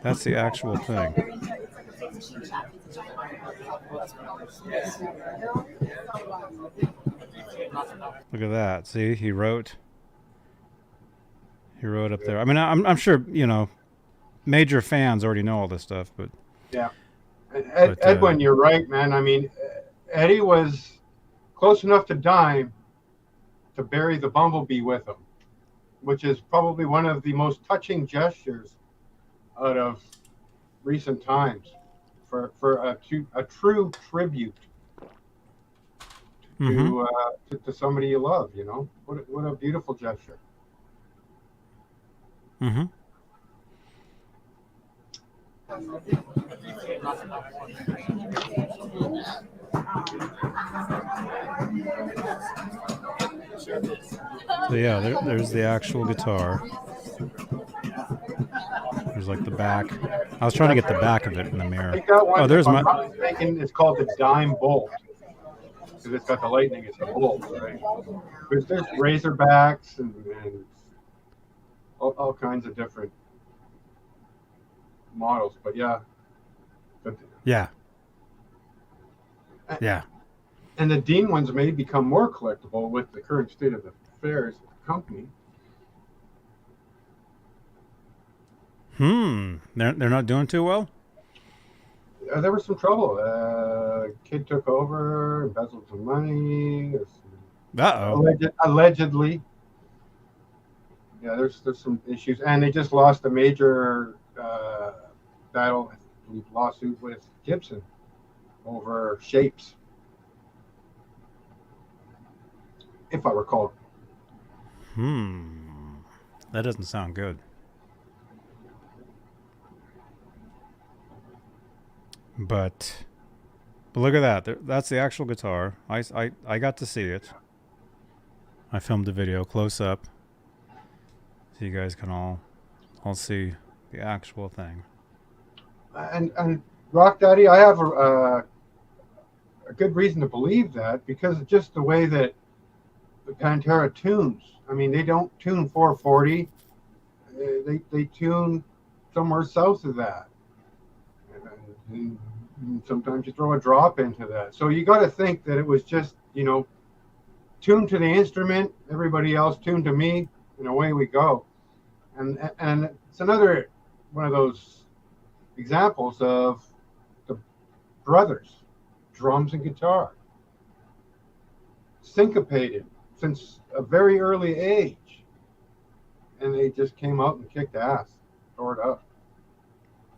That's the actual thing. Look at that. See, he wrote up there. I mean, I'm sure, you know, major fans already know all this stuff, but yeah. Edwin, you're right, man. I mean, Eddie was close enough to Dime to bury the bumblebee with him, which is probably one of the most touching gestures out of recent times for a true tribute to somebody you love. You know, what a beautiful gesture. Mm-hmm. So yeah, there's the actual guitar. There's like the back. I was trying to get the back of it in the mirror. Oh, there's my. I'm thinking it's called the Dime Bolt because it's got the lightning. It's a bolt, right? There's Razorbacks and all kinds of different models, but yeah. Yeah. Yeah. And the Deane ones may become more collectible with the current state of affairs of the company. They're not doing too well? There was some trouble. Kid took over, embezzled some money. Allegedly. Yeah, there's some issues, and they just lost a major lawsuit with Gibson over shapes, if I recall. That doesn't sound good. But look at that. That's the actual guitar. I got to see it. I filmed a video close up, so you guys can all see the actual thing. And Rock Daddy, I have a good reason to believe that because of just the way that the Pantera tunes. I mean, they don't tune 440. They tune somewhere south of that. And sometimes you throw a drop into that. So you got to think that it was just, you know, tuned to the instrument, everybody else tuned to me, and away we go. And it's another one of those examples of the brothers, drums and guitar, syncopated since a very early age. And they just came out and kicked ass, tore it up.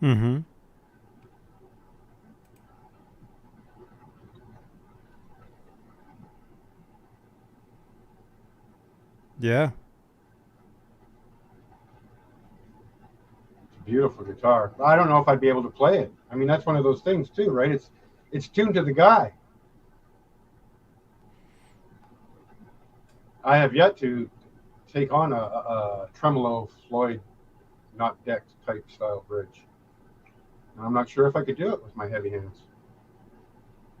Mm-hmm. Yeah. It's a beautiful guitar. I don't know if I'd be able to play it. I mean, that's one of those things too, right? It's tuned to the guy. I have yet to take on a tremolo Floyd, not decked type style bridge. And I'm not sure if I could do it with my heavy hands.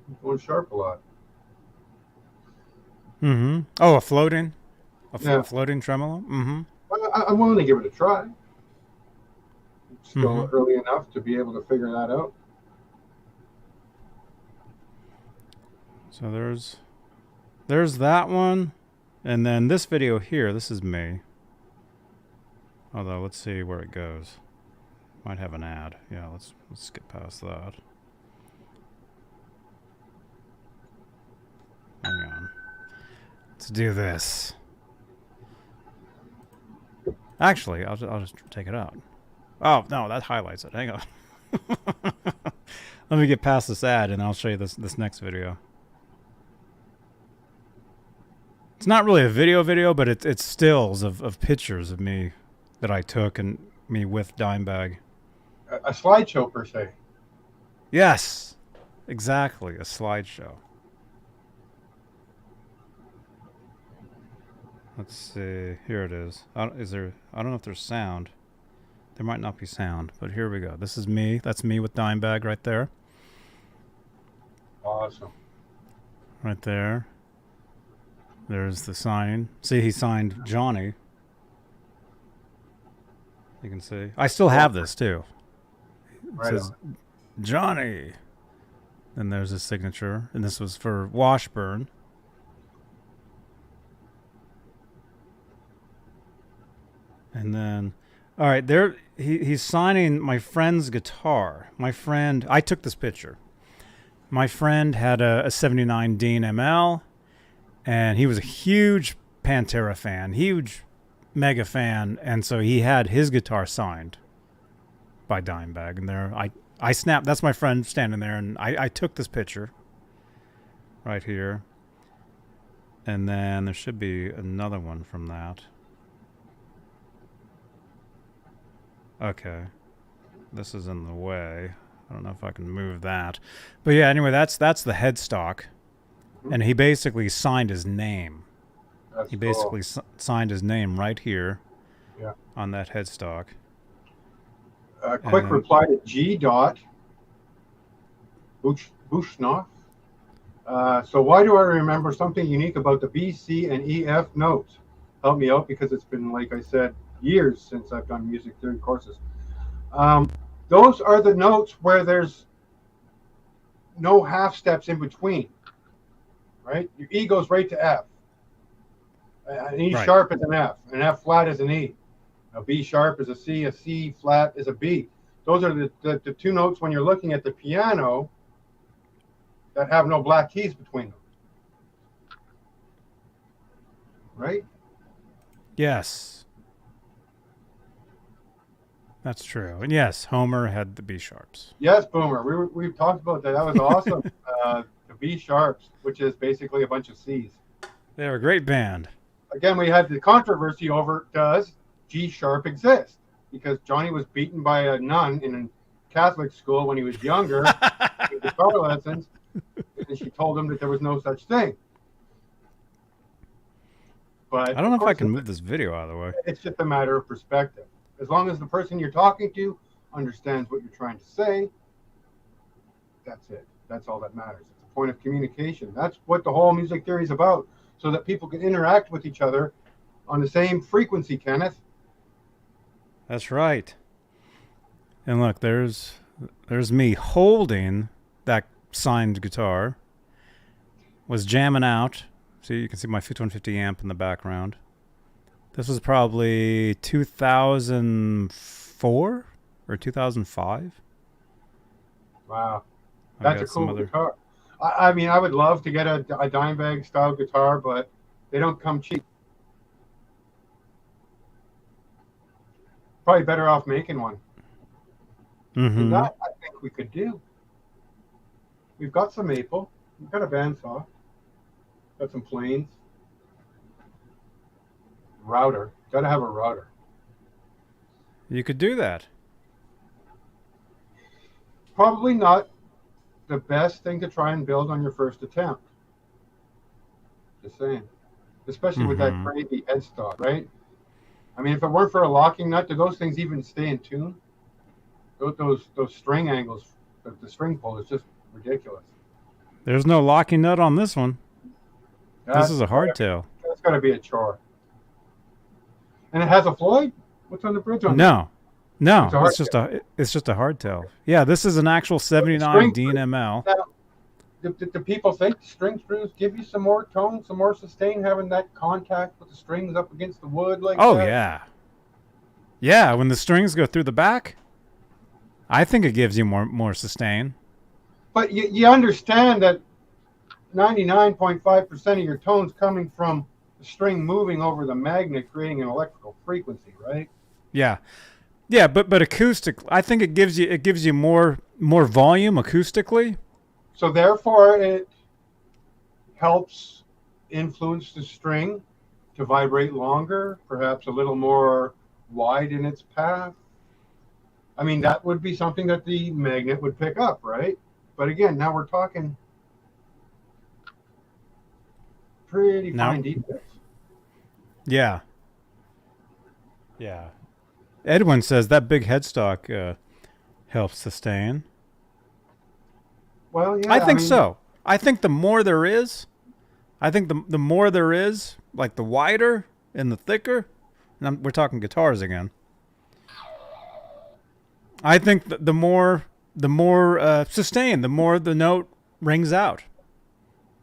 I'm going sharp a lot. Mm-hmm. Oh, a floating? Floating tremolo? Mm-hmm. I'm willing to give it a try. It's still early enough to be able to figure that out. So there's that one. And then this video here, this is me. Although, let's see where it goes. Might have an ad. Yeah, let's skip past that. Hang on. Let's do this. Actually, I'll just take it out. Oh, no, that highlights it. Hang on. Let me get past this ad, and I'll show you this next video. It's not really a video, but it's stills of pictures of me that I took and me with Dimebag. A slideshow per se. Yes, exactly, a slideshow. Let's see. Here it is. I don't know if there's sound. There might not be sound, but here we go. This is me. That's me with Dimebag right there. Awesome. Right there. There's the sign. See, he signed Johnny. You can see. I still have this too. It Right says on. Johnny. And there's his signature. And this was for Washburn. And then, all right, there he's signing my friend's guitar. My friend, I took this picture. My friend had a 79 Deane ML, and he was a huge Pantera fan, huge mega fan, and so he had his guitar signed by Dimebag. And there, I snapped. That's my friend standing there, and I took this picture right here. And then there should be another one from that. Okay, this is in the way. I don't know if I can move that, but yeah. Anyway, that's the headstock, and he basically signed his name. That's He basically signed his name right here, Yeah. on that headstock. A quick reply to G. Bushnoff. So why do I remember something unique about the B, C, and E, F notes? Help me out, because it's been, like I said, years since I've done music theory courses. Those are the notes where there's no half steps in between, right? Your E goes right to F. An E sharp is an F, an F flat is an E. A B sharp is a C flat is a B. Those are the two notes when you're looking at the piano that have no black keys between them. Right? Yes. That's true. And yes, Homer had the B sharps. Yes, Boomer. We've talked about that. That was awesome. The B sharps, which is basically a bunch of C's. They're a great band. Again, we had the controversy over, does G sharp exist? Because Johnny was beaten by a nun in a Catholic school when he was younger with guitar lessons, and she told him that there was no such thing. But I don't know if I can move this video out of the way. It's just a matter of perspective. As long as the person you're talking to understands what you're trying to say, that's it. That's all that matters. It's a point of communication. That's what the whole music theory is about, so that people can interact with each other on the same frequency, Kenneth. That's right. And look, there's me holding that signed guitar. Was jamming out. See, you can see my 5150 amp in the background. This was probably 2004 or 2005. Wow. That's a cool guitar. I mean, I would love to get a Dimebag style guitar, but they don't come cheap. Probably better off making one. Mm-hmm. And that, I think we could do. We've got some maple. We've got a bandsaw. Got some planes. Router. Got to have a router. You could do that. Probably not the best thing to try and build on your first attempt. Just saying. Especially with that crazy headstock, right? I mean, if it weren't for a locking nut, do those things even stay in tune? Those string angles, the string pull is just ridiculous. There's no locking nut on this one. This is a hardtail. That's got to be a chore. And it has a Floyd? What's on the bridge on No, it's just a hardtail. Yeah, this is an actual 79 Deane ML. Do people think the string screws give you some more tone, some more sustain, having that contact with the strings up against the wood like that? Oh, yeah. Yeah, when the strings go through the back, I think it gives you more sustain. But you understand that 99.5% of your tone's coming from the string moving over the magnet, creating an electrical frequency, right? Yeah. Yeah, but acoustic, I think it gives you more volume acoustically. So therefore, it helps influence the string to vibrate longer, perhaps a little more wide in its path. I mean, that would be something that the magnet would pick up, right? But again, now we're talking pretty fine details. Yeah. Yeah. Edwin says that big headstock helps sustain. Well, yeah. I think so. I think the more there is, the more there is, like the wider and the thicker, and we're talking guitars again. I think the more sustained, the more the note rings out.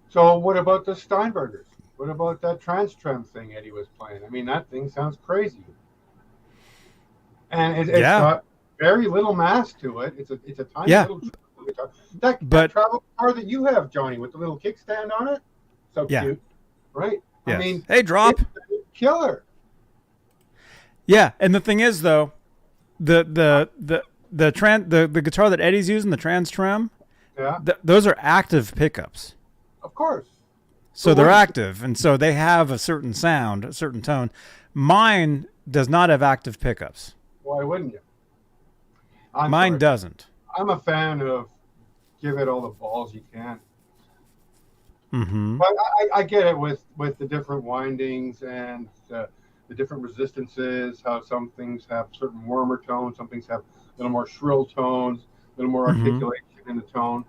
So what about the Steinbergers? What about that Trans-Trem thing Eddie was playing? I mean, that thing sounds crazy. And it's got very little mass to it. It's a tiny little guitar. That travel guitar that you have, Johnny, with the little kickstand on it, so cute, right? Yes. I mean, hey, drop, killer. Yeah, and the thing is, though, the guitar that Eddie's using, the Trans-Trem, those are active pickups. Of course. So they're active, and so they have a certain sound, a certain tone. Mine does not have active pickups. Why wouldn't you? Mine doesn't. I'm a fan of give it all the balls you can. Mm-hmm. But I get it with the different windings and the different resistances, how some things have certain warmer tones, some things have a little more shrill tones, a little more articulation in the tone.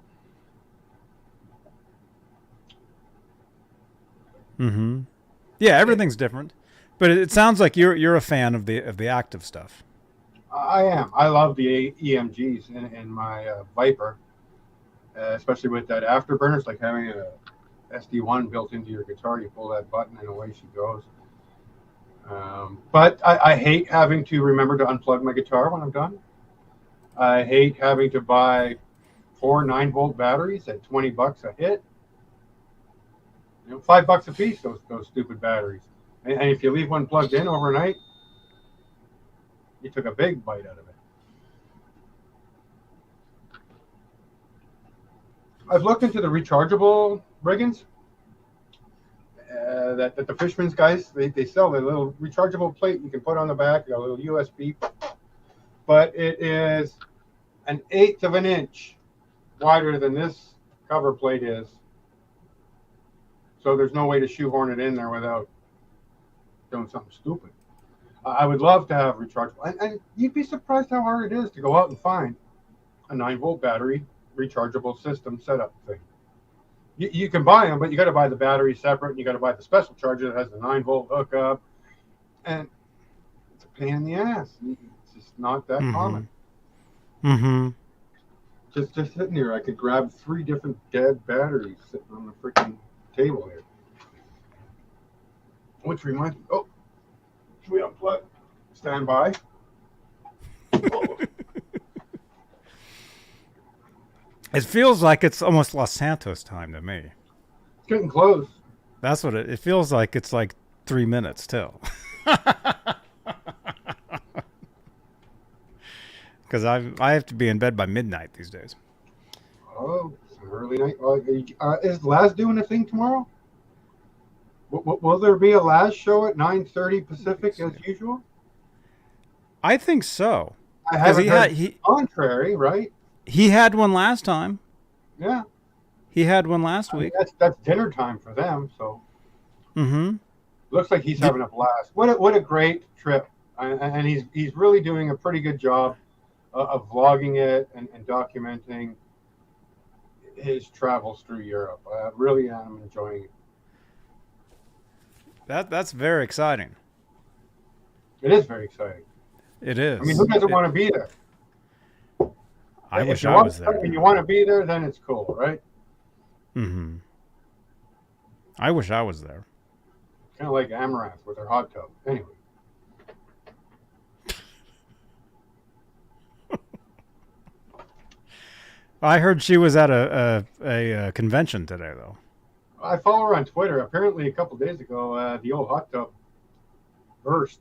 Mm-hmm. Yeah, everything's different, but it sounds like you're a fan of the active stuff. I am. I love the EMGs in my Viper, especially with that afterburner. It's like having a SD1 built into your guitar. You pull that button and away she goes. But I hate having to remember to unplug my guitar when I'm done. I hate having to buy 4 9-volt batteries at $20 a hit. You know, $5 a piece, those stupid batteries. And if you leave one plugged in overnight, you took a big bite out of it. I've looked into the rechargeable riggins that the Fishman's guys, they sell a little rechargeable plate you can put on the back, a little USB, but it is 1/8 of an inch wider than this cover plate is. So there's no way to shoehorn it in there without doing something stupid. I would love to have rechargeable, and you'd be surprised how hard it is to go out and find a 9-volt battery rechargeable system setup thing. You can buy them, but you got to buy the battery separate, and you got to buy the special charger that has the 9-volt hookup, and it's a pain in the ass. It's just not that common. Mm-hmm. Just sitting here, I could grab 3 different dead batteries sitting on the freaking table here. Which reminds me, should we unplug? Stand by. It feels like it's almost Los Santos time to me. It's getting close. That's what it feels like. It's like 3 minutes till. Because I have to be in bed by midnight these days. Oh, it's an early night. Is Laz doing a thing tomorrow? Will there be a Laz show at 9:30 Pacific as usual? I think so. I haven't heard contrary, right? He had one last time. Yeah. He had one last week. That's dinner time for them, so. Mm-hmm. Looks like he's having a blast. What a great trip. And he's really doing a pretty good job of vlogging it and documenting his travels through Europe. I really am enjoying it. That's very exciting. It is very exciting. It is. I mean, who doesn't want to be there? I wish I was there. If you want to be there, then it's cool, right? Mm-hmm. I wish I was there. Kind of like Amaranth with her hot tub. Anyway. I heard she was at a convention today, though. I follow her on Twitter. Apparently, a couple days ago, the old hot tub burst.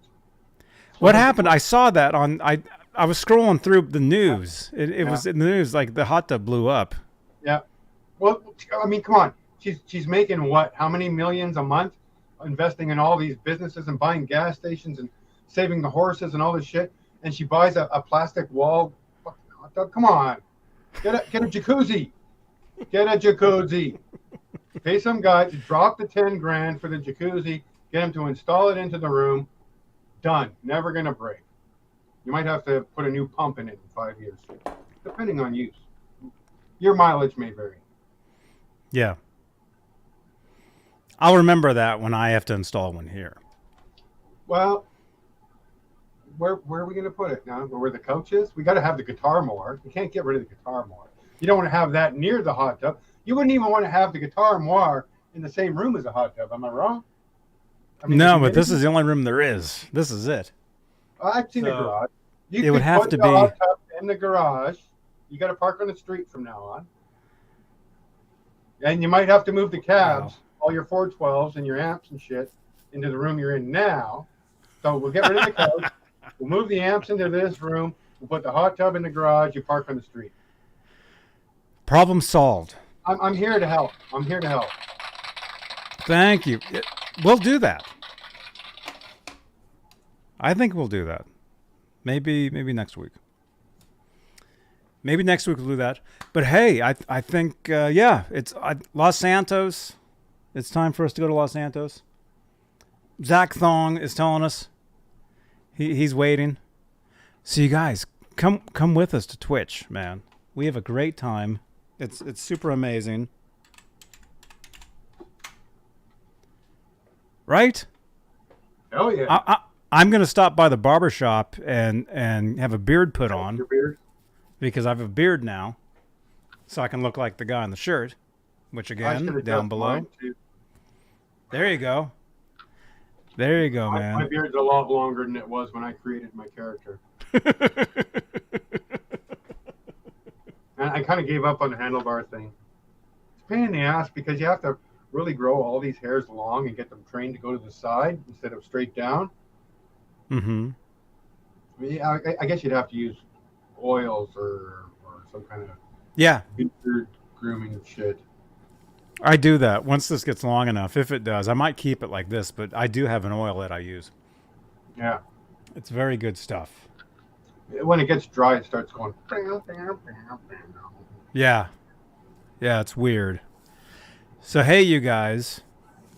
What happened? I saw that on. I was scrolling through the news. It was in the news, like the hot tub blew up. Yeah. Well, I mean, come on. she's making what? How many millions a month investing in all these businesses and buying gas stations and saving the horses and all this shit. And she buys a plastic wall. Come on, get a jacuzzi. Get a jacuzzi. Pay some guy to drop the 10 grand for the jacuzzi. Get him to install it into the room. Done. Never gonna break. You might have to put a new pump in it in 5 years, depending on use. Your mileage may vary. Yeah. I'll remember that when I have to install one here. Well, where are we going to put it now? Where the couch is? We got to have the guitar more. You can't get rid of the guitar more. You don't want to have that near the hot tub. You wouldn't even want to have the guitar more in the same room as a hot tub. Am I wrong? I mean, no, but this is the only room there is. This is it. I've seen the garage. It would have to be hot tub in the garage. You got to park on the street from now on. And you might have to move the cabs, all your 412s and your amps and shit, into the room you're in now. So we'll get rid of the couch. We'll move the amps into this room. We'll put the hot tub in the garage. You park on the street. Problem solved. I'm here to help. I'm here to help. Thank you. We'll do that. I think we'll do that. Maybe next week. Maybe next week we'll do that. But hey, I think it's Los Santos. It's time for us to go to Los Santos. Zach Thong is telling us he's waiting. So you guys, come with us to Twitch, man. We have a great time. It's super amazing. Right? Oh yeah. I'm gonna stop by the barber shop and have a beard put on. Your beard? Because I have a beard now, so I can look like the guy in the shirt, which again, down below. There you go. There you go, man. My beard's a lot longer than it was when I created my character. And I kind of gave up on the handlebar thing. It's a pain in the ass because you have to really grow all these hairs long and get them trained to go to the side instead of straight down. Mm-hmm. I guess you'd have to use oils or some kind of beard grooming shit. I do that once this gets long enough. If it does, I might keep it like this, but I do have an oil that I use. Yeah. It's very good stuff. When it gets dry, it starts going. Yeah. Yeah, it's weird. So, hey, you guys,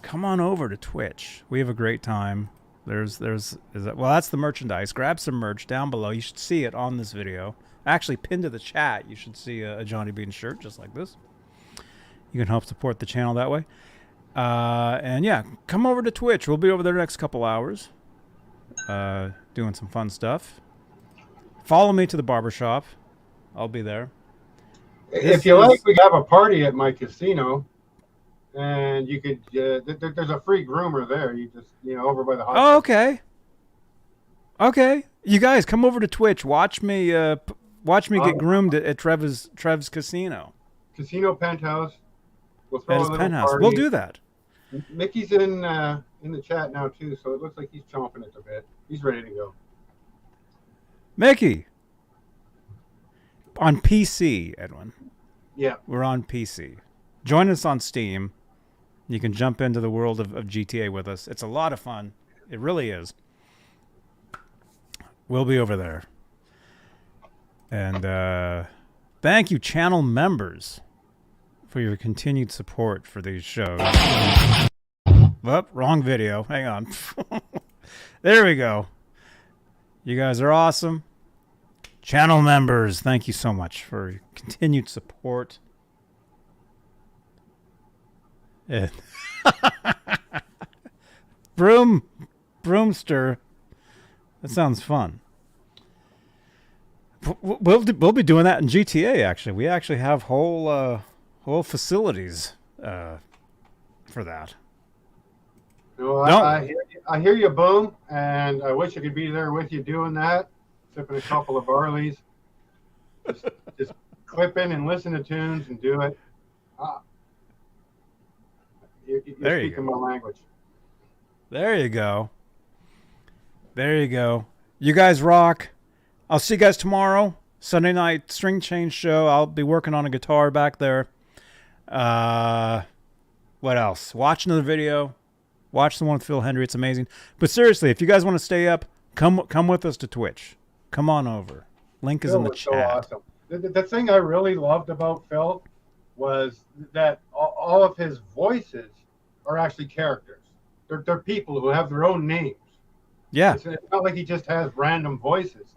come on over to Twitch. We have a great time. That's the merchandise. Grab some merch down below. You should see it on this video. Actually, pinned to the chat, you should see a Johnny Beane shirt just like this. You can help support the channel that way. And yeah, come over to Twitch. We'll be over there the next couple hours doing some fun stuff. Follow me to the barbershop. I'll be there. If you like, we have a party at my casino. And you could, there's a free groomer there. You just, over by the hospital. Oh, okay. Okay. You guys, come over to Twitch. Watch me get groomed at Trev's casino. Casino Penthouse. We'll throw a little Penthouse. party. We'll do that. Mickey's in the chat now, too, so it looks like he's chomping at the bit. He's ready to go. Mickey. On PC, Edwin. Yeah. We're on PC. Join us on Steam. You can jump into the world of GTA with us. It's a lot of fun. It really is. We'll be over there. And thank you, channel members, for your continued support for these shows. Whoop, wrong video. Hang on. There we go. You guys are awesome. Channel members, thank you so much for your continued support. Yeah. Broomster. That sounds fun. We'll be doing that in GTA. Actually, we actually have whole facilities for that. No, I hear you, Boom, and I wish I could be there with you doing that, sipping a couple of Barleys, just clip in and listen to tunes and do it. You're speaking my language. There you go. There you go. You guys rock. I'll see you guys tomorrow. Sunday night string change show. I'll be working on a guitar back there. What else? Watch another video. Watch the one with Phil Hendry. It's amazing. But seriously, if you guys want to stay up, come with us to Twitch. Come on over. Link is in the chat. So awesome. The thing I really loved about Phil was that all of his voices are actually characters. They're people who have their own names. Yeah. It's not like he just has random voices.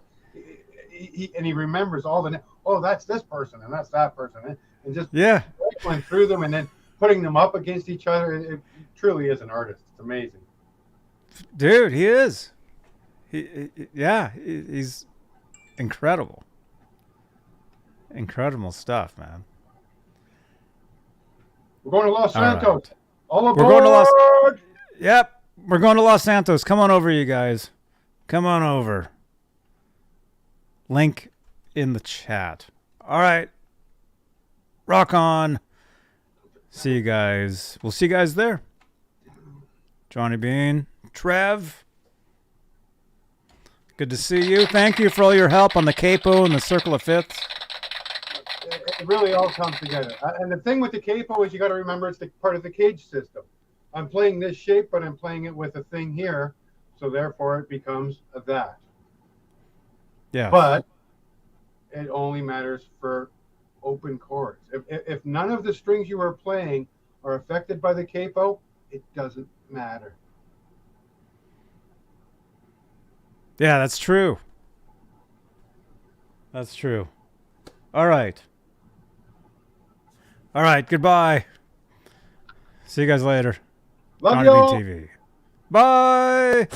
He remembers all the that's this person and that's that person and just going through them and then putting them up against each other. It truly is an artist. It's amazing. Dude, he is. He's incredible. Incredible stuff, man. We're going to Los Santos. Right. All aboard. We're going to Yep. We're going to Los Santos. Come on over, you guys. Come on over. Link in the chat. All right. Rock on. See you guys. We'll see you guys there. Johnny Beane. Trev. Good to see you. Thank you for all your help on the capo and the circle of fifths. It really all comes together. And the thing with the capo is you got to remember it's part of the cage system. I'm playing this shape, but I'm playing it with a thing here. So therefore it becomes a that. Yeah. But it only matters for open chords. If none of the strings you are playing are affected by the capo, it doesn't matter. Yeah, that's true. That's true. All right. All right, goodbye. See you guys later. Love you. TV. Bye.